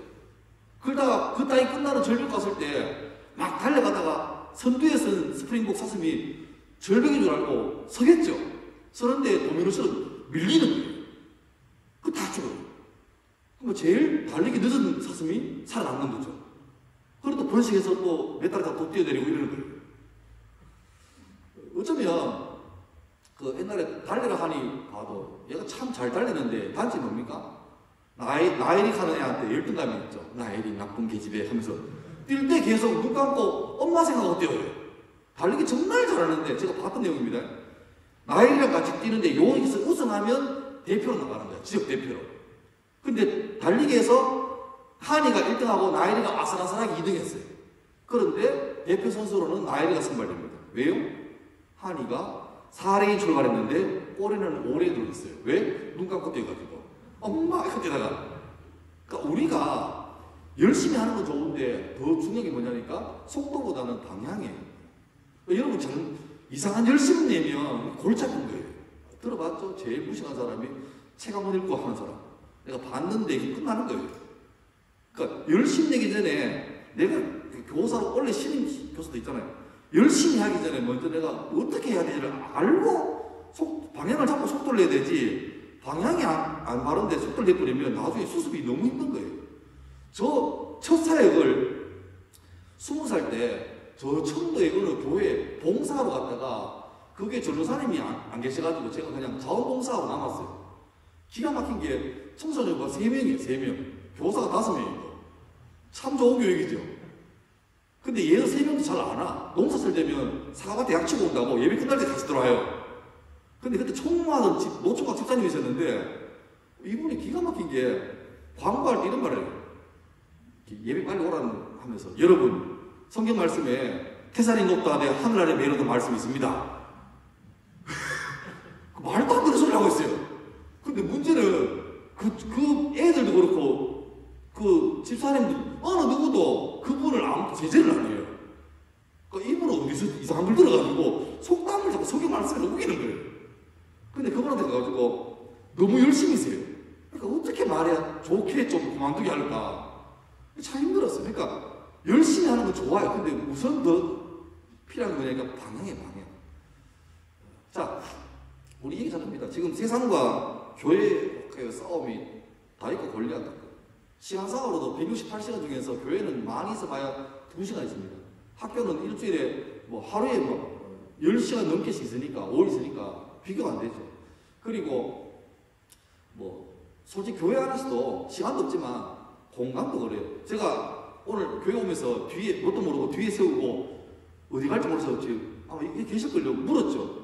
그러다가 그 땅이 끝나는 절벽 갔을 때 막 달려가다가 선두에 선 스프링복 사슴이 절벽인 줄 알고 서겠죠. 서는데 도미노처럼 밀리는 거예요. 그 다 죽어요. 그럼 제일 달리기 늦은 사슴이 살아남는 거죠. 그래도 번식해서 또 몇 달 있다 또 뛰어내리고 이러는 거예요. 어쩌면 그 옛날에 달리라 하니 봐도 얘가 참 잘 달리는데 단지 뭡니까? 나일이 가는 애한테 열등감이 있죠. 나일이 나쁜 계집애 하면서 뛸 때 계속 눈 감고 엄마 생각하고 뛰어요. 달리기 정말 잘하는데 제가 봤던 내용입니다. 나일이랑 같이 뛰는데 여기서 우승하면 대표로 나가는 거야. 지역 대표로. 근데 달리기에서 한이가 1등하고 나일이가 아슬아슬하게 2등 했어요. 그런데 대표 선수로는 나일이가 선발됩니다. 왜요? 한이가 4레인 출발했는데 꼬리는 5레인 들어있어요. 왜? 눈 감고 뛰어가지고. 엄마! 이렇게 뛰다가. 그러니까 우리가 열심히 하는 건 좋은데 더 중요한 게 뭐냐니까 속도보다는 방향이에요. 여러분 이상한 열심을 내면 골치 아픈 거예요. 들어봤죠? 제일 무식한 사람이 책 한 번 읽고 하는 사람. 내가 봤는데 이게 끝나는 거예요. 그러니까 열심히 내기 전에 내가 교사로 원래 신임 교사도 있잖아요. 열심히 하기 전에 먼저 내가 어떻게 해야 되지를 알고 방향을 잡고 속도를 내야 되지. 방향이 안 바른데 속도를 내버리면 나중에 수습이 너무 힘든 거예요. 저 첫 사역을 20살 때 저 청도에 어느 교회 봉사하러 갔다가 그게 전도사님이 안 계셔가지고 제가 그냥 자원봉사하고 남았어요. 기가 막힌 게 청소년과 3명이에요. 3명. 교사가 5명이고. 참 좋은 교육이죠. 근데 얘는 3명도 잘 안 와. 농사철 되면 사과밭에 약 치고 온다고 예배 끝날 때 다시 들어와요. 근데 그때 총무하던 노총각 집사님이셨는데 이분이 기가 막힌 게 광고할 때 이런 말을 해요. 예배 빨리 오라는 하면서 여러분 성경 말씀에 태산이 높다 하되 하늘 아래 매너도 말씀이 있습니다. 말도 안 되는 소리를 하고 있어요. 근데 문제는 그 애들도 그렇고 그 집사님도 어느 누구도 그분을 아무도 제재를 안 해요. 그러니까 이분은 어디서 이상한 걸 들어가지고 속담을 자꾸 성경 말씀을 우기는 거예요. 근데 그분한테 가가지고 너무 열심히 했어요. 그러니까 어떻게 말해야 좋게 좀 그만두게 할까 참 힘들었어요. 그러니까 열심히 하는 건 좋아요. 근데 우선 더 필요한 게 뭐냐니까 방향이에요. 방향. 자, 우리 얘기 잘합니다. 지금 세상과 교회의 싸움이 다 있고 권리한다. 시간상으로도 168시간 중에서 교회는 많이 있어봐야 2시간 있습니다. 학교는 일주일에 뭐 하루에 뭐 10시간 넘게씩 있으니까 5일 있으니까 비교가 안 되죠. 그리고 뭐 솔직히 교회 안에서도 시간도 없지만 공간도 그래요. 제가 오늘 교회 오면서 뒤에 뭣도 모르고 뒤에 세우고 어디 갈지 몰라서 지금 아마 이게 계실걸요? 물었죠.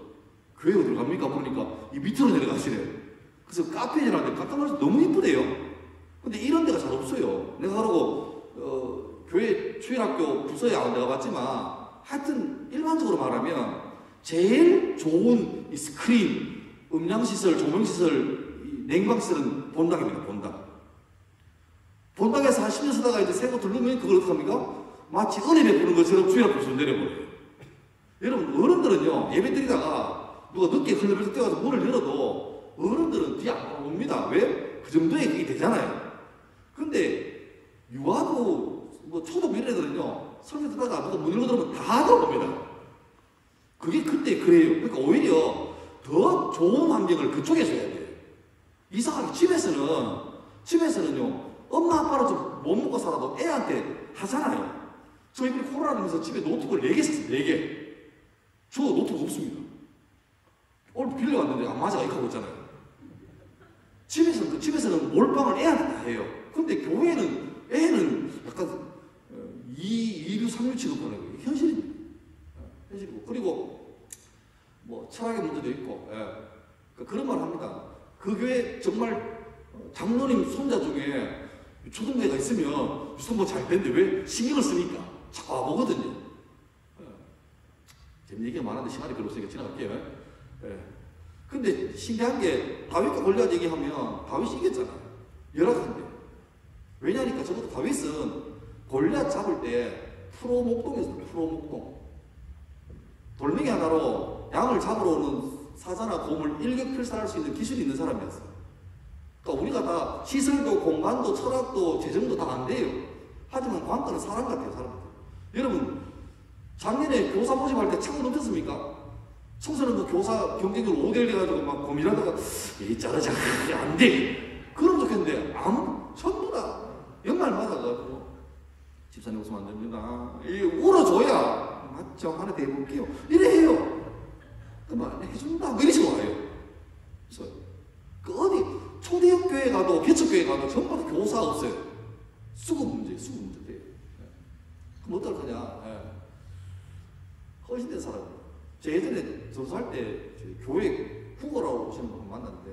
교회 어디로 갑니까? 보니까 이 밑으로 내려가시래요. 그래서 카페에 지나는데 깜짝 놀라서 너무 이쁘대요. 근데 이런 데가 잘 없어요. 내가 그러고 교회 주일학교 부서에 안 내가봤지만 하여튼 일반적으로 말하면 제일 좋은 이 스크린, 음향시설, 조명시설, 냉방시설은 본당입니다. 본당. 본당에서 한 10년 쓰다가 이제 새거 들르면 그걸 어떡합니까? 마치 은혜 베푸는 것처럼 주일학교 부서 내려버려요. 여러분 어른들은요 예배 드리다가 누가 늦게 흘러벌떡 뛰어가서 문을 열어도 어른들은 뒤에 안 옵니다. 왜? 그 정도의 그게 되잖아요. 근데 유아도 뭐 초등 이런 애들은요 설교 듣다가 누가 문 열고 들어오면 다 들어옵니다. 그게 그때 그래요. 그러니까 오히려 더 좋은 환경을 그쪽에서 해야 돼요. 이상하게 집에서는요 엄마 아빠는 좀 못 먹고 살아도 애한테 하잖아요. 저 이번에 코로나 되면서 집에 노트북을 4개 샀어요. 4개. 저 노트북 없습니다. 오늘 빌려왔는데 안 맞아 이렇게 하고 있잖아요. 집에서는 몰빵을 애한테 다 해요. 근데 교회는 애는 약간 2류, 3류 취급하는 거예요. 현실입니다. 현실이고. 그리고 뭐 철학의 문제도 있고 그런 말 합니다. 그 교회 정말 장로님 손자 중에 초등부가 있으면 유튜브 잘 되는데 왜 신경을 쓰니까 자꾸 와보거든요. 재밌는 얘기가 많은데 시간이 별로 없으니까 지나갈게요. 근데 신기한 게 다윗과 골리앗 얘기하면 다윗이 이겼잖아요. 열악한데. 왜냐니까 적어도 다윗은 골리앗 잡을 때 프로 목동이었어요. 프로 목동. 돌멩이 하나로 양을 잡으러 오는 사자나 곰을 일격필살할 수 있는 기술이 있는 사람이었어요. 그러니까 우리가 다 시설도 공간도 철학도 재정도 다 안 돼요. 하지만 관건은 사람 같아요. 사람 같아요. 여러분 작년에 교사 모집할 때 창문 어땠습니까? 청소년도 교사 경쟁률 5대1 돼가지고 막 고민하다가 이 자르자 안 돼. 그러면 좋겠는데 전부 다 연말마다 가지고 집사님 웃으면 안 됩니다. 울어줘야 맞죠? 하나 더 해볼게요. 이래 해요. 그만 해준다. 뭐 이런 식으로 와요. 그래서 그 어디 초대교회 가도 개척교회 가도 전부 다 교사가 없어요. 수급 문제, 수급 문제인데. 그럼 어떡하냐? 훨씬 된 사람. 제가 예전에 전수할 때 교회 국어라고 오시는 분 만났는데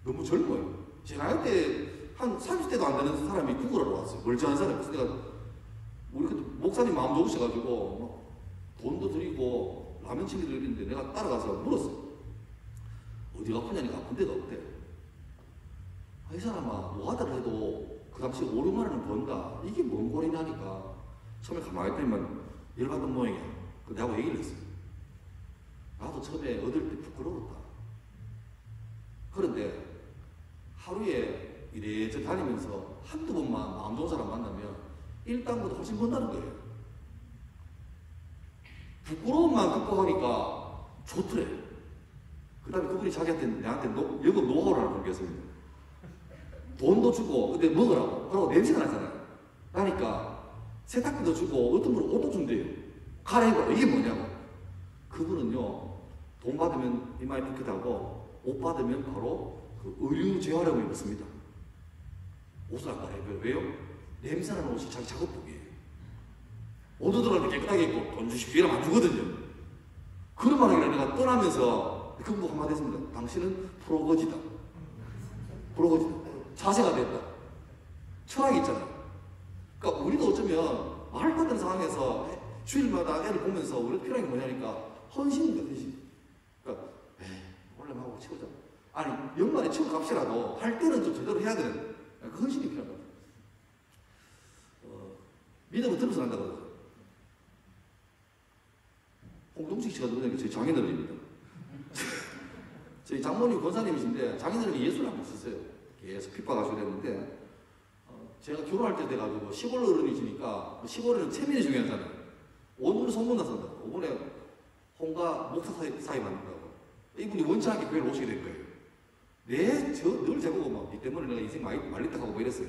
너무 젊어요. 제가 할 때 한 30대도 안 되는 사람이 국어라고 왔어요. 멀쩡한 사람이. 그래서 내가 우리 그때 목사님 마음 좋으셔가지고 돈도 드리고 라면 챙기도 드리는데 내가 따라가서 물었어요. 어디가 아프냐니까 아픈 데가 없대. 이 사람아 노하다를 해도 그 당시 5, 6만 원은 번다. 이게 뭔 꼴이냐니까 처음에 가만히 있더니만 열받은 모양이야. 내가 얘기를 했어요. 나도 처음에 얻을 때 부끄러웠다. 그런데 하루에 이래저래 다니면서 한두 번만 마음 좋은 사람 만나면 일당보다 훨씬 번다는 거예요. 부끄러움만 극복하니까 좋더래. 그 다음에 그분이 자기한테 내한테 연금 노하우를 하나 준비했습니다. 돈도 주고 근데 먹으라고. 그러고 냄새가 나잖아요. 나니까 세탁기도 주고 어떤 분은 옷도 준대요. 갈아입어라. 이게 뭐냐고. 그분은요 돈 받으면 이마에 피켓하고 옷 받으면 바로 그 의류 재활용을 입었습니다. 옷을 안 갈아입어요. 왜요? 냄새나는 옷이 자기 작업복이에요. 옷도 들어가는데 깨끗하게 입고 돈 주십시오 이러면 안 주거든요. 그런 말을 내가 떠나면서 그분 한마디 했습니다. 당신은 프로거지다. 프로거지다. 자세가 됐다. 철학이 있잖아요. 그러니까 우리도 어쩌면 말도 안 되는 상황에서 주일마다 애를 보면서 우리가 필요한 게 뭐냐니까 헌신입니다. 헌신. 그러니까 원래 하고 치우자. 아니 연말에 치우 값이라도 할 때는 좀 제대로 해야 되는 그 헌신이 필요한 거예요. 믿음은 들어서 한다고 그러죠. 홍동식 씨가 누구냐면 저희 장인어른입니다. 저희 장모님 권사님이신데 장인어른이 예수를 안 믿었어요. 계속 핍박하시고 그랬는데 제가 결혼할 때 돼가지고 시골 어른이시니까 시골에는 체면이 중요하잖아요. 오늘 소문나 산다고. 이번에 홍가 목사 사이 만든다고. 이분이 원치 않게 교회를 오시게 된 거예요. 늘 제보고 막, 이 때문에 내가 인생 말리다 하고 뭐 이랬어요.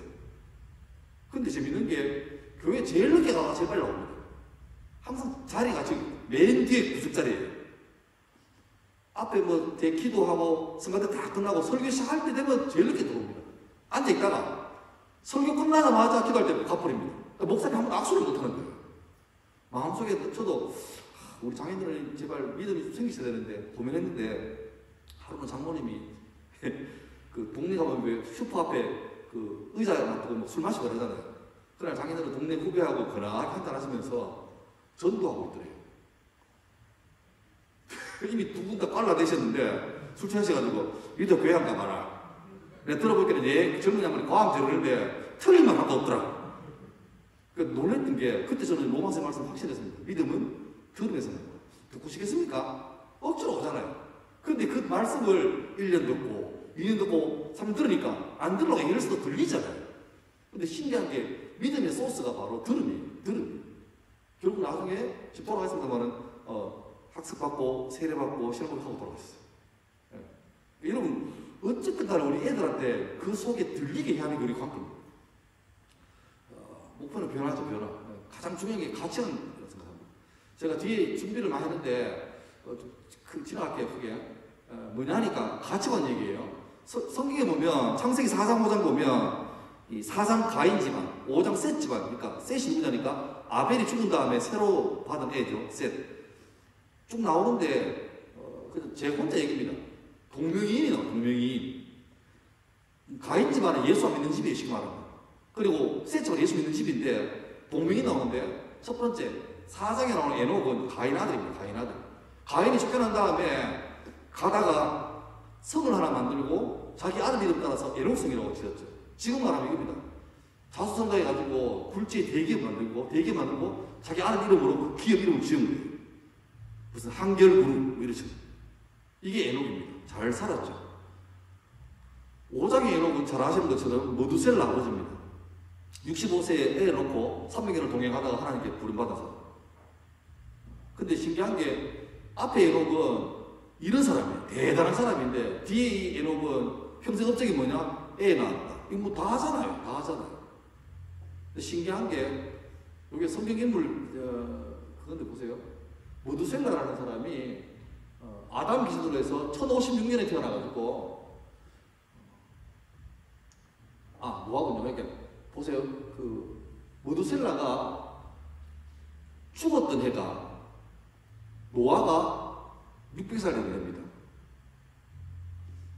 근데 재밌는 게, 교회 제일 늦게 가가 제일 빨리 나옵니다. 항상 자리가 저기 맨 뒤에 구석자리예요. 앞에 뭐 대기도하고 성가대 다 끝나고 설교 시작할 때 되면 제일 늦게 들어옵니다. 앉아있다가 설교 끝나자마자 기도할 때 가버립니다. 그러니까 목사님 한 번 악수를 못하는 거예요. 마음속에 저도 우리 장인들은 제발 믿음이 좀 생기셔야 되는데 고민했는데 하루는 장모님이 그 동네 가면 왜 슈퍼 앞에 그 의자 놔두고 술 마시고 그러잖아요. 그날 장인들은 동네 후배하고 거나하게 한잔 하시면서 전도하고 있더래요. 이미 두 분 다 빨라내셨는데 술 취하셔가지고 이도 교회 안 가봐라. 내가 들어보니까 얘 젊은 양반이 과함 저러는데 틀린 말 하나도 없더라. 그러니까 놀랬던 게 그때 저는 로마서 말씀 확실했습니다. 믿음은 들음에서 나는 거예요. 듣고 싶겠습니까? 억지로 오잖아요. 근데 그 말씀을 1년 듣고 2년 듣고 3년 들으니까 안 들으려고 이럴 수도 들리잖아요. 근데 신기한 게 믿음의 소스가 바로 들음이에요. 들음. 결국 나중에 지금 돌아가셨습니다만은 학습받고 세례받고 시험하고 돌아가셨어요. 예. 여러분 어쨌든 간에 우리 애들한테 그 속에 들리게 해야 하는 게 우리 관계입니다. 목표는 변화죠. 변화. 가장 중요한 게 가치관이라고 생각합니다. 제가 뒤에 준비를 많이 했는데 지나갈게요. 그게 뭐냐 하니까 가치관 얘기예요. 성경에 보면 창세기 4장 5장 보면 이 4장 가인 집안 5장 셋 집안 그러니까 셋이 누구냐니까 아벨이 죽은 다음에 새로 받은 애죠. 셋 쭉 나오는데 제 혼자 얘기입니다. 동명이인이 나와요. 동명이인. 가인 집안은 예수 안 믿는 집이에요. 지금 말합니다. 그리고 셋 집안은 예수 믿는 집인데 동명이 나오는데 첫 번째 4장에 나오는 에녹은 가인 아들입니다. 가인 아들. 가인이 쫓겨난 다음에 가다가 성을 하나 만들고 자기 아들 이름 따라서 에녹성이라고 지었죠. 지금 말하면 이겁니다. 자수성가해가지고 굴지에 대기업 만들고 자기 아들 이름으로 그 기업 이름을 지은 거예요. 무슨 한결그룹 이러죠. 이게 에녹입니다. 잘 살았죠. 5장의 에녹은 잘 아시는 것처럼 머두셀라 아버지입니다. 65세에 애 놓고 300년을 동행하다가 하나님께 부름받아서. 근데 신기한 게 앞에 에녹은 이런 사람이에요. 대단한 사람인데 뒤에 이 에녹은 평생 업적이 뭐냐? 애 낳았다. 이거 뭐 다 하잖아요. 다 하잖아요. 근데 신기한 게 이게 성경 인물 그건데 보세요. 모두셀라라는 사람이 아담 기준으로 해서 1056년에 태어나가지고 노아군요. 그러니까 보세요. 그 모두셀라가 죽었던 해가 노아가 600살 되는 해입니다.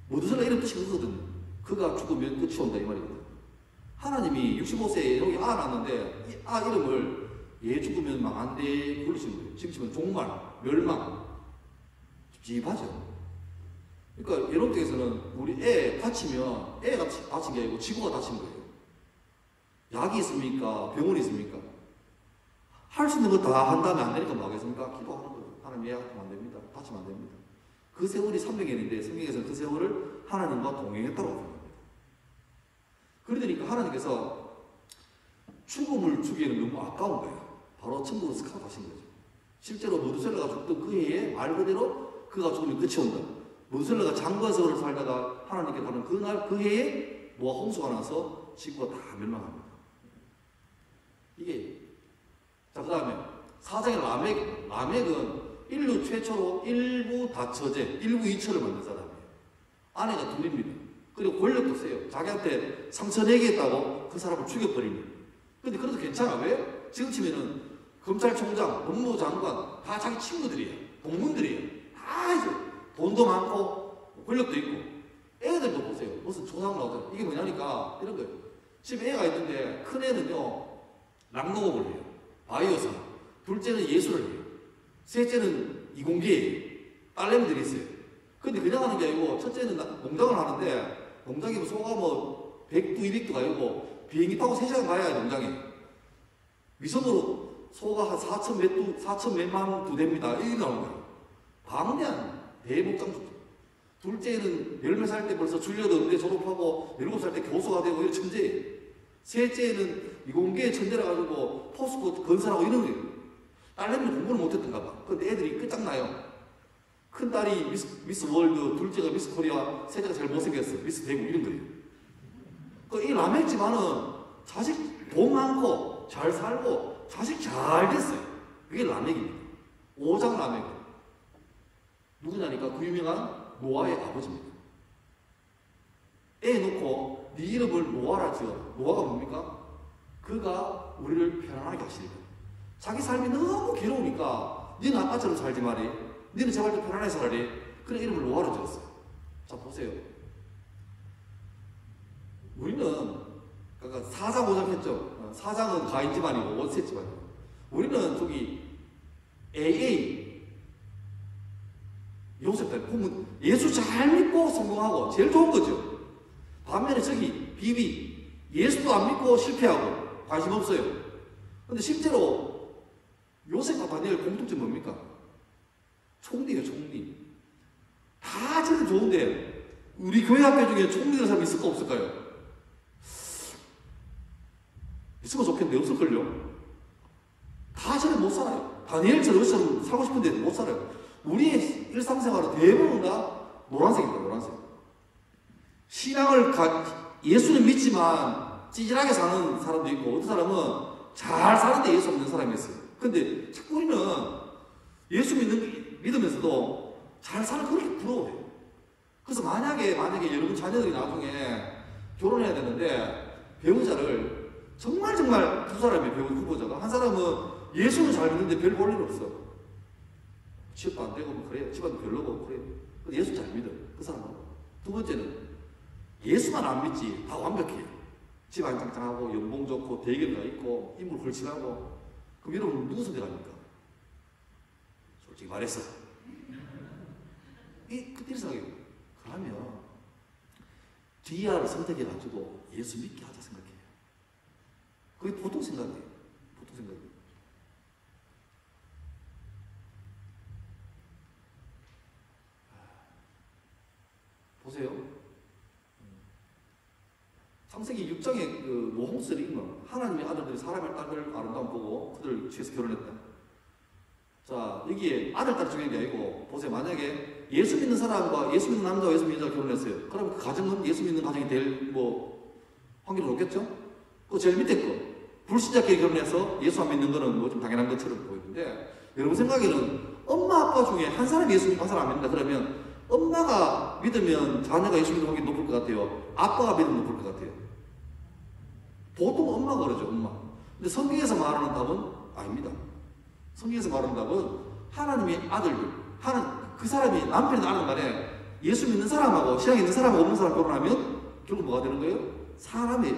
모두셀라 이름 뜻이 그거거든요. 그가 죽으면 끝이 온다 이 말이거든요. 하나님이 65세에 여기 낳았는데 이 이름을 얘 죽으면 망한데 부르시는 거예요. 지금 치면 종말, 멸망, 찝찝하죠. 그러니까 예론적에서는 우리 애 다치면 애가 다친 게 아니고 지구가 다친 거예요. 약이 있습니까? 병원이 있습니까? 할 수 있는 거 다 한 다음에 안 되니까 뭐 하겠습니까? 기도하는 거예요. 하나님 예약하면 안 됩니다. 다치면 안 됩니다. 그 세월이 300년인데 성경에서는 그 세월을 하나님과 동행했다고 합니다. 그러니까 하나님께서 죽음을 주기에는 너무 아까운 거예요. 바로 천국으로 스카웃 하신 거죠. 실제로 모두셀라가 죽던 그 해에 말 그대로 그가 죽으면 끝이 온다. 모두셀라가 장관 세월을 살다가 하나님께 가는 그날 그 해에 노아 홍수가 나서 지구가 다 멸망합니다. 이게 자 그 다음에 사장의 라멕은 인류 최초로 일부 다처제, 일부 이처를 만든 사람이에요. 아내가 둘입니다. 그리고 권력도 세요. 자기한테 상처 내게 했다고 그 사람을 죽여버립니다. 근데 그래도 괜찮아. 왜? 지금 치면은 검찰총장, 법무장관 다 자기 친구들이에요. 동문들이에요. 다 이제 돈도 많고 권력도 있고. 애들도 보세요. 무슨 조상 나오잖아요. 이게 뭐냐니까 이런 거예요. 집에 애가 있는데 큰 애는요 락농업을 해요. 바이오사. 둘째는 예술을 해요. 셋째는 이공계예요. 딸내미들이 있어요. 근데 그냥 하는 게 아니고 첫째는 농장을 하는데 농장이 뭐 소가 뭐 100두 200두가 아니고 비행기 타고 3시간 가야 농장에 위성으로 소가 한 4천 몇 두, 4천 몇만 두 됩니다. 이렇게 나오는 거예요. 방대한 대목장수죠. 둘째는 10살 때 벌써 줄려도 의대 졸업하고 7살 때 교수가 되고 이런 천재예요. 셋째는 이공계 천재라 가지고 포스코 건설하고 이런 거예요. 딸내미는 공부를 못했던가 봐. 근데 애들이 끝장나요. 큰 딸이 미스 월드, 둘째가 미스 코리아, 셋째가 제일 못생겼어. 미스 대구 이런 거예요. 이 라멕 집안은 자식 돈 많고 잘 살고 자식 잘 됐어요. 그게 라멕입니다. 오장 라멕. 누구냐니까 그 유명한 노아의 아버지입니다. 애 놓고 네 이름을 노아라 지어. 노아가 뭡니까? 그가 우리를 편안하게 하시니까. 자기 삶이 너무 괴로우니까 너는 아빠처럼 살지 말이. 너는 제발 좀 편안하게 살아리. 그래 이름을 노아로 지었어요. 자 보세요. 우리는 그러니까 사장 오장 했죠. 사장은 가인 집안이고 원세 집안이고. 우리는 저기 AA 요셉 때 보면 예수 잘 믿고 성공하고 제일 좋은 거죠. 반면에 저기 비비 예수도 안 믿고 실패하고 관심 없어요. 근데 실제로 요셉과 다니엘 공통점이 뭡니까? 총리예요, 총리. 다 저는 좋은데 우리 교회 학교 중에 총리 된 사람이 있을까 없을까요? 있으면 좋겠는데 없을걸요? 다 저는 못 살아요. 다니엘처럼 요셉처럼 살고 싶은데 못 살아요. 우리의 일상생활은 대부분 다 노란색입니다, 노란색. 신앙을 예수는 믿지만 찌질하게 사는 사람도 있고 어떤 사람은 잘 사는데 예수 없는 사람이 있어요. 근데 자꾸 우리는 예수 믿으면서도 잘 사는 그렇게 부러워해요. 그래서 만약에 여러분 자녀들이 나중에 결혼해야 되는데 배우자를 정말 두 사람의 배우 후보자가 한 사람은 예수는 잘 믿는데 별 볼 일 없어. 취업도 안 되고 뭐 그래요. 집안도 별로고 그래요. 근데 예수 잘 믿어. 그 사람은. 두 번째는 예수만 안 믿지 다 완벽해요. 집안 짱짱하고 연봉 좋고 대결가 있고 인물 걸치하고 그럼 여러분 누구 선택합니까? 솔직히 말해서 그때 생각해요. 그러면 DR을 선택해가지고 예수 믿게 하자 생각해요. 그게 보통 생각이에요. 보통 생각이에요. 보세요. 창세기 6장에 그 노홍스를 읽으면 하나님의 아들들이 사람의 딸들 아름다움 보고 그들을 취해서 결혼했다. 자 여기에 아들 딸 중요한 게 아니고 보세요. 만약에 예수 믿는 사람과 예수 믿는 남자와 예수 믿는 여자가 결혼했어요. 그러면 그 가정은 예수 믿는 가정이 될 뭐 확률이 높겠죠? 그 제일 밑에 거 불신자끼리 결혼해서 예수 안 믿는 거는 뭐 좀 당연한 것처럼 보이는데, 여러분 생각에는 엄마 아빠 중에 한 사람이 예수 믿고 한 사람 안 믿는다 그러면 엄마가 믿으면 자녀가 예수 믿는 확률이 높을 것 같아요? 아빠가 믿으면 높을 것 같아요? 보통 엄마가 그러죠, 엄마. 근데 성경에서 말하는 답은 아닙니다. 성경에서 말하는 답은 하나님의 아들들, 그 사람이 남편이나 아는 간에 예수 믿는 사람하고 신앙 있는 사람하고 없는 사람 결혼하면 결국 뭐가 되는 거예요? 사람의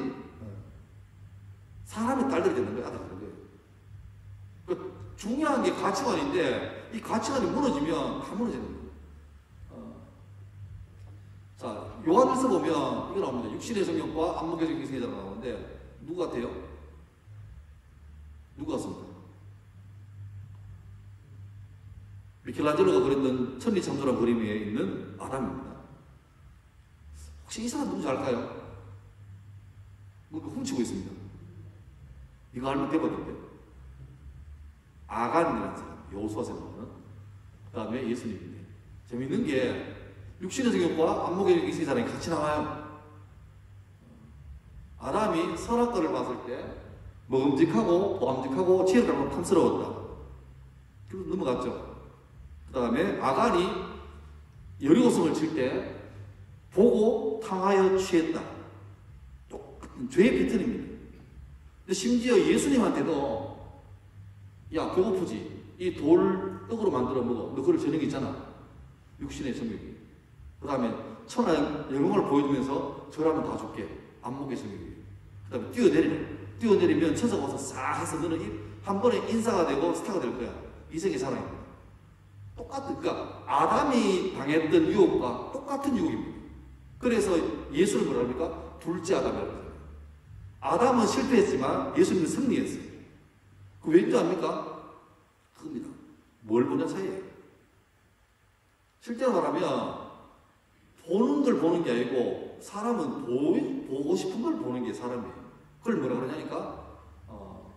딸들이 되는 거예요, 아들이 되는 거예요. 그러니까 중요한 게 가치관인데 이 가치관이 무너지면 다 무너지는 거예요. 자, 요한일서 보면 이거 나옵니다. 육신의 성령과 안목의 성자가 나오는데 누구 같아요? 누구 같습니까? 미켈란젤로가 그렸던 천리창조란 그림 위에 있는 아담입니다. 혹시 이 사람 누군지 알까요? 뭔가 훔치고 있습니다. 이거 알면 대박인데. 아간이라는 사람, 여호수아서 나오는. 그 다음에 예수님인데. 재밌는 게 육신의 성령과 안목의 성자랑 같이 나와요. 아담이 선악과를 봤을 때 먹음직하고 보암직하고 지혜를 갖고 탐스러웠다. 그리고 넘어갔죠. 그 다음에 아간이 여리고성을 칠 때 보고 탕하여 취했다. 똑같은 죄의 패턴입니다. 근데 심지어 예수님한테도 야 배고프지? 이 돌 떡으로 만들어 먹어. 너 그럴 저녁 있잖아. 육신의 성격이. 그 다음에 천하의 영광을 보여주면서 저라면 다 줄게. 안목의 성격이. 그 다음에 뛰어내리면 천사가 와서 싹 해서 너는 한 번에 인사가 되고 스타가 될 거야. 이 세계 사랑입니다. 그러니까 아담이 당했던 유혹과 똑같은 유혹입니다. 그래서 예수는 뭐라 합니까? 둘째 아담이라고 해요. 아담은 실패했지만 예수님은 승리했어요. 그 왠지 압니까? 그겁니다. 뭘 보냐 차이예요. 실제로 말하면 보는 걸 보는 게 아니고 사람은 보고 싶은 걸 보는 게 사람이에요. 그걸 뭐라 그러냐니까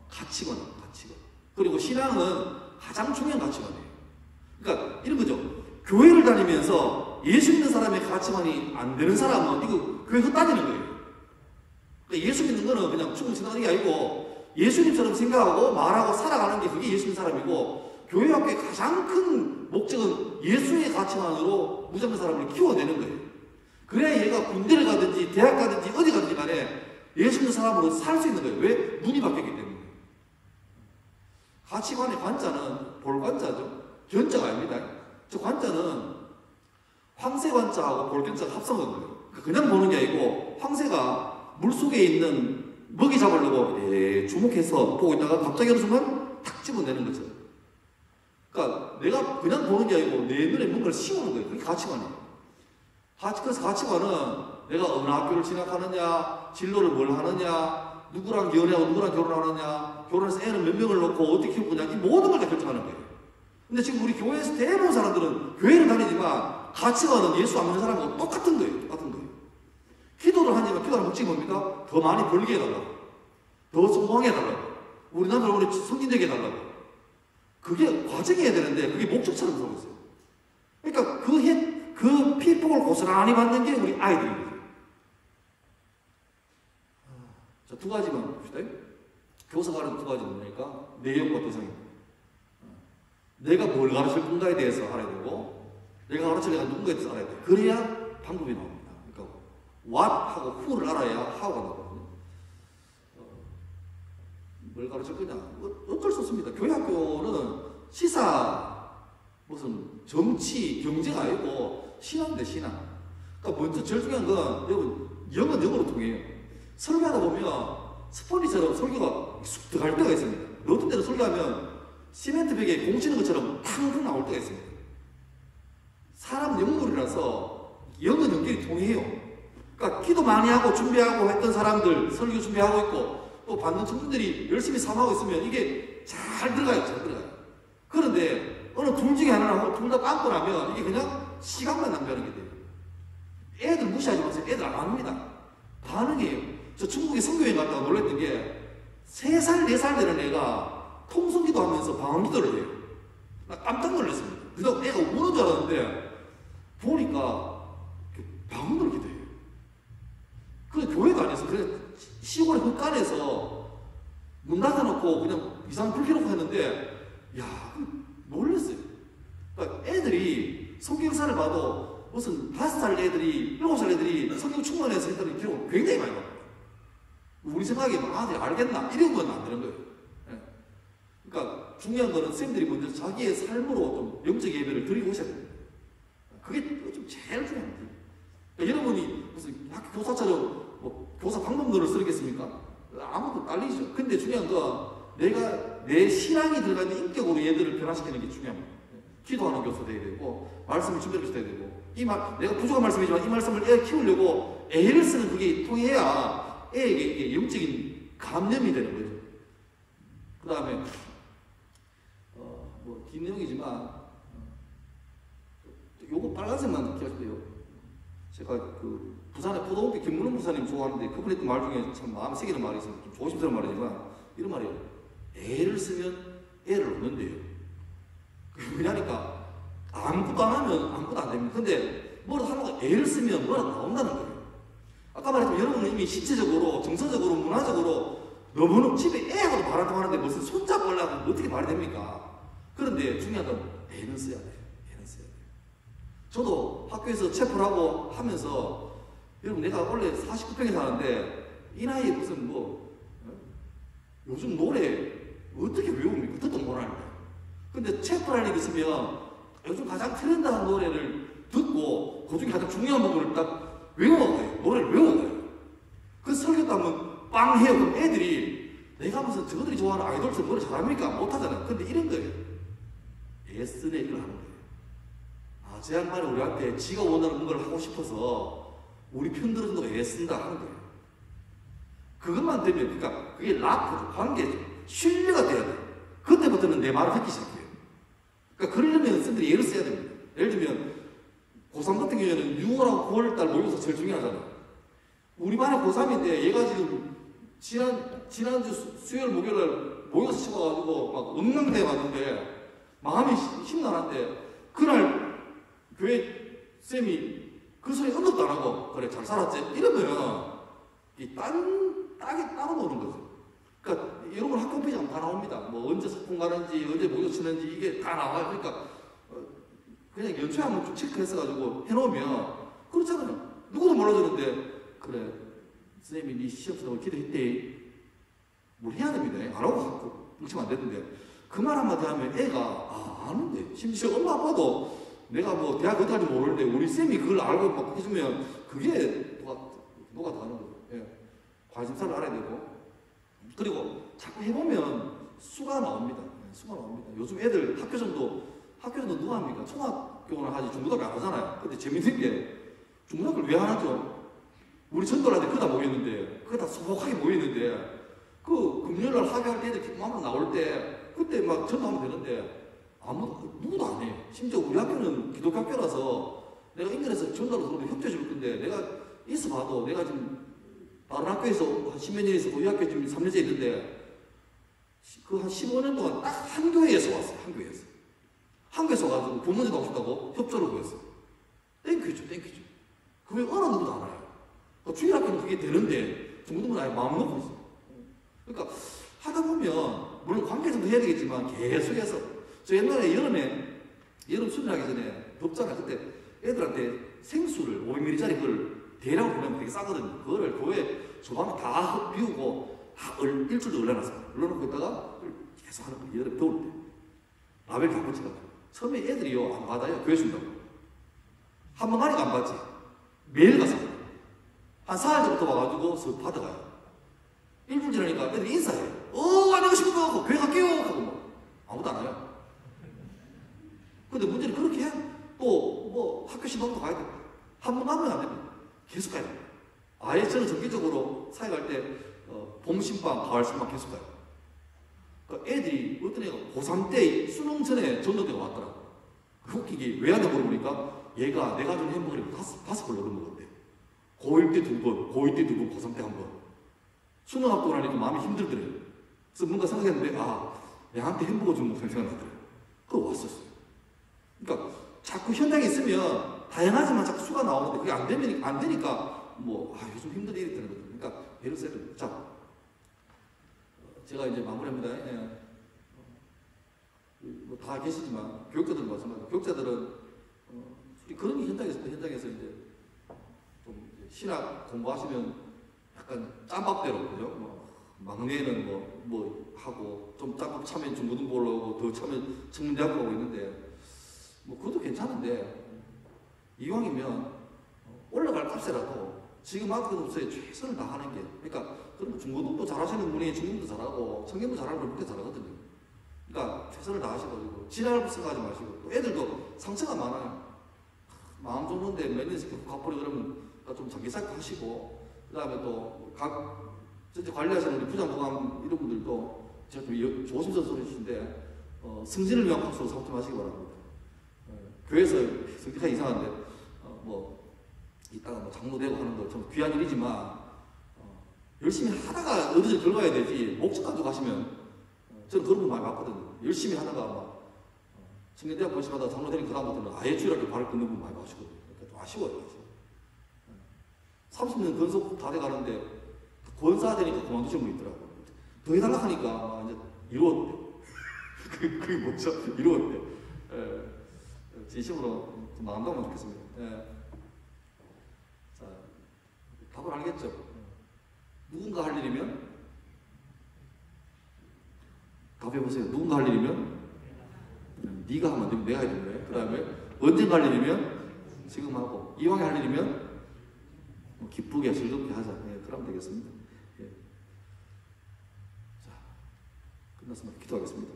가치관이에요. 가치관. 그리고 신앙은 가장 중요한 가치관이에요. 그러니까 이런 거죠. 교회를 다니면서 예수 믿는 사람의 가치관이 안 되는 사람은 이거 교회 흩다니는 거예요. 그러니까 예수 믿는 거는 그냥 죽음 지나가는 게 아니고 예수님처럼 생각하고 말하고 살아가는 게 그게 예수 믿는 사람이고, 교회 학교의 가장 큰 목적은 예수의 가치관으로 무장한 사람을 키워내는 거예요. 그래야 얘가 군대를 가든지 대학 가든지 어디 가든지 간에 예수 믿는 사람으로 살 수 있는 거예요. 왜? 눈이 바뀌었기 때문에. 가치관의 관자는 볼관자죠. 견자가 아닙니다. 저 관자는 황새관자하고 볼견자가 합성한 거예요. 그냥 보는 게 아니고 황새가 물속에 있는 먹이 잡으려고 주목해서 보고 있다가 갑자기 어느 순간 탁 집어내는 거죠. 그러니까 내가 그냥 보는 게 아니고 내 눈에 뭔가를 심우는 거예요. 그게 가치관이에요. 그래서 가치관은 내가 어느 학교를 진학하느냐, 진로를 뭘 하느냐, 누구랑 연애하고 누구랑 결혼하느냐, 결혼해서 애는 몇 명을 놓고 어떻게 키울 거냐, 이 모든 걸 다 결정하는 거예요. 근데 지금 우리 교회에서 대부분 사람들은 교회를 다니지만 가치관은 예수 안 믿는 사람하고 똑같은 거예요. 똑같은 거예요. 기도를 하지만 기도하는 목적이 뭡니까? 더 많이 벌게 해달라고. 더 성공하게 해달라고. 우리 남들 우리 성진되게 해달라고. 그게 과정이어야 되는데 그게 목적처럼 들어오고 있어요. 그러니까 그 피폭을 고스란히 받는 게 우리 아이들입니다. 자, 두 가지만 봅시다. 교사가 하는 두 가지는 뭐니까? 내용과 대상입니다. 내가 뭘 가르칠 건가에 대해서 알아야 되고, 내가 가르칠 내가 누군가에 대해서 알아야 돼. 그래야 방법이 나옵니다. 그러니까 what하고 who를 알아야 how가 나오거든요. 뭘 가르칠 거냐? 어쩔 수 없습니다. 교회 학교는 시사, 무슨 정치, 경제가 아니고 신앙인데 신앙. 그러니까 먼저 제일 중요한 건 여러분 영은 영으로 통해요. 설교하다 보면 스펀지처럼 설교가 쑥 들어갈 때가 있습니다. 어떤 때는 설교하면 시멘트 벽에 공 치는 것처럼 탕탕 나올 때가 있습니다. 사람 영물이라서 영은 연결이 통해요. 그러니까 기도 많이 하고 준비하고 했던 사람들 설교 준비하고 있고 또 받는 청중들이 열심히 삼하고 있으면 이게 잘 들어가요. 잘 들어가요. 그런데 어느 둘 중에 하나는 둘 다 빵꾸 나면 이게 그냥 시간만 낭비하는 게 돼요. 애들 무시하지 마세요. 애들 안 합니다. 반응이에요. 저 중국에 선교여행 갔다가 놀랬던 게 3살, 4살 되는 애가 통성기도 하면서 방언기도를 해요. 나 깜짝 놀랐습니다. 그래서 애가 우는 줄 알았는데 보니까 방언으로 기도해요. 그게 교회가 아니었어. 그래서 시골의 흙간에서 문 닫아놓고 그냥 이상 불 켜놓고 했는데, 야, 놀랐어요. 그러니까 애들이 성경사를 봐도 무슨 5살 애들이, 7살 애들이 성경 충만해서 했다는 기록을 굉장히 많이 봐요. 우리 생각에 아들이 알겠나? 이런 건 안 되는 거예요. 예. 그러니까 중요한 거는 선생님들이 먼저 자기의 삶으로 좀 영적 예배를 드리고 오셔야 됩니다. 그게 좀 제일 중요한 거예요. 그러니까 여러분이 무슨 학교 교사처럼 뭐 교사 방법론을 쓰겠습니까? 아무도 딸리죠. 근데 중요한 건 내가 내 신앙이 들어가는 인격으로 얘들을 변화시키는 게 중요합니다. 기도하는 교사 돼야 되고, 말씀을 준비하는 교사 돼야 되고, 내가 부족한 말씀이지만 이 말씀을 애 키우려고 애를 쓰는 그게 통해야 애에게 영적인 감염이 되는 거죠. 그 다음에, 뭐, 긴 내용이지만, 요거 빨간색만 기억하세요. 제가 그 부산의 포도원교 김문훈 목사님 좋아하는데 그분이 했던 말 중에 참 마음에 새기는 말이 있어요. 좀 조심스러운 말이지만 이런 말이에요. 애를 쓰면 애를 얻는데요. 왜냐니까 아무것도 안 하면 아무것도 안 됩니다. 근데 뭐라도 하려고 애를 쓰면 뭐라도 나온다는 거예요. 아까 말했지만 여러분은 이미 신체적으로, 정서적으로, 문화적으로 너무너무 집에 애하고도 말 안 통하는데 무슨 손잡고 하려고 어떻게 말이 됩니까? 그런데 중요한 건 애는 써야 돼요. 애는 써야 돼요. 저도 학교에서 체포를 하고 하면서 여러분 내가 원래 49평에 사는데 이 나이에 무슨 뭐 요즘 노래 어떻게 외웁니까? 듣도 못하는데. 근데 체포할 일이 있으면 요즘 가장 트렌드한 노래를 듣고 그 중에 가장 중요한 부분을 딱 외워먹어요. 노래를 외워먹어요. 그 설교도 하면 빵 해요. 그럼 애들이 내가 무슨 저들이 좋아하는 아이돌처럼 노래 잘합니까? 못하잖아요. 근데 이런 거예요. 애쓰네 이걸 하는 거예요. 아, 제 양반이 우리한테 지가 원하는 뭔가를 하고 싶어서 우리 편 들어준다고 애쓴다 하는 거예요. 그것만 되면, 그러니까 그게 라프죠. 관계죠. 신뢰가 돼야 돼요. 그때부터는 내 말을 듣기 시작해요. 그러니까 그러려면 선생님들이 예를 써야 됩니다. 예를 들면 고3 같은 경우에는 6월하고 9월달 모의고사 제일 중요하잖아요. 우리 반에 고3인데 얘가 지금 지난주 수요일 목요일날 모의고사 치고가지고 막 응명대 왔는데 마음이 심란한데 그날 교회 쌤이 그 소리 언급도 안 하고 그래 잘 살았지? 이러면 이 딱이 따로 노는 거죠. 그러니까 여러분 학교 홈페이지 다 나옵니다. 뭐 언제 소풍 가는지 언제 모의고사 치는지 이게 다 나와요. 그러니까 그냥 연초에 한번 좀 체크해서가지고 해놓으면 그렇잖아요. 누구도 몰라주는데 그래 선생님이 네 시험 쓰라고 기도했대. 뭘 해야 됩니다. 안 하고 갖고 뭉치면 안 되는데 그 말 한마디 하면 애가 아는데 심지어 엄마 아빠도 내가 뭐 대학 어디 갈지 모르는데 우리 쌤이 그걸 알고 막 해주면 그게 누가 다 하는 거죠. 예. 관심사를 알아야 되고 그리고 자꾸 해보면 수가 나옵니다. 수가 나옵니다. 요즘 애들 학교전도 누가 합니까? 초등학교는 하지 중고등학교 안 하잖아요. 근데 재밌는 게 중고등학교를 왜 안 하죠? 우리 전도할 때 그다 모였는데 그다 소복하게 모였는데 그 금요일날 학교할 때 애들 마음으로 나올 때 그때 막 전도하면 되는데 누구도 안 해. 심지어 우리 학교는 기독교 학교라서 내가 인터넷에서 전도를 들어도 협조해 줄 건데 내가 있어봐도 내가 지금 다른 학교에서 한 10몇 년 있었고 이 학교에 지금 3년째 있는데 그 한 15년 동안 딱 한 교회에서 왔어요. 한 교회에서 와가지고 부모님도 오셨다고 협조를 구했어요. 땡큐죠. 그게 어느 누구도 안 와요. 주일학교는 그게 되는데 중고등부는 아예 마음 놓고 있어요. 그러니까 하다 보면 물론 관계성도 해야 되겠지만 계속해서 저 옛날에 여름 수련하기 전에 덥잖아요. 그때 애들한테 생수를 500ml짜리 그걸 대량으로 보내면 되게 싸거든요. 그거를 교회 조방에 다 비우고 일주일도 얼려놨어요. 얼려놓고 있다가 계속 하는 거예요. 여름 더울 때. 라벨 다 붙여가지고. 처음에 애들이요, 안 받아요. 교회 준다고. 한 번 가니까 안 받지. 매일 가서. 한 4일 전부터 와가지고 서 받아가요. 일주일 지나니까 애들이 인사해요. 안녕하십니까? 하고 교회 갈게요. 하고 뭐. 아무도 안 와요. 근데 문제는 그렇게 해. 또 뭐 학교 신방도 가야 돼. 한 번 가면 안 됩니다. 계속 가야 돼요. 아예 저는 정기적으로 사회 갈 때 봄 신방, 가을 신방 계속 가요. 그러니까 애들이 어떤 애가 고3 때 수능 전에 전도대가 왔더라고. 웃기게 왜 하냐 물어보니까 얘가 내가 준 햄버거를 5번 얻어 먹었대. 고1 때 2번, 고2 때 2번, 고3 때 1번. 수능 앞두고 나니까 마음이 힘들더래요. 그래서 뭔가 생각했는데 내한테 햄버거 준 목소리 생각나더래요. 그거 왔었어요. 그러니까 자꾸 현장에 있으면 다양하지만 자꾸 수가 나오는데 그게 안 되니까 뭐 요즘 힘든 일이 되는 거죠. 그러니까 예를 들어서 자 제가 이제 마무리합니다. 뭐다 계시지만 교육자들은 마찬가지고 교육자들은 그런 현장에서 이제 좀 신학 공부하시면 약간 짬밥대로 그죠? 막내는 뭐 하고 좀 짬밥 차면 중고등부 올라오고 더 차면 청문대학 가고 있는데 그것도 괜찮은데 이왕이면 올라갈 값이라도 지금 학교로서의 최선을 다하는 게 그러니까 그런 중고등부 잘하시는 분이 중고등부 잘하고 청년부 잘하는 분이 그렇게 잘하거든요. 그러니까 최선을 다하시고 지랄 생각하지 마시고 또 애들도 상처가 많아요. 마음 좋은데 몇 년씩 갚으려 그러면 좀 장기 생각하시고 그 다음에 또 각 관리하시는 우리 부장보감 이런 분들도 제가 좀 조심스러우신데 승진을 위한 값으로 삼지 마시기 바랍니다. 교회에서 성격이 이상한데 이따가 장로되고 하는 거 참 귀한 일이지만 열심히 하다가 어디서 들어가야 되지 목적 가지고 가시면 저는 그런 분 많이 봤거든요. 열심히 하다가 막 청년대학 보시다가 장로 되는 그 다음부터는 아예 주일학교 발을 끊는 분 많이 봐시거든요. 그러니까 좀 아쉬워요. 30년 근속 다 돼가는데 권사 되니까 그만두신 분 있더라고요. 더 해달라 하니까 이제 이루었대. 그게 뭐죠? 이루었대. 진심으로 좀 마음 담으면 좋겠습니다. 자, 답을 알겠죠? 누군가 할 일이면 답해보세요. 누군가 할 일이면 네가 하면 안 되면 내가 해야 되는 거예요. 그 다음에 언젠가 할 일이면 지금 하고 이왕에 할 일이면 기쁘게 즐겁게 하자. 그러면 되겠습니다. 자, 끝났습니다. 기도하겠습니다.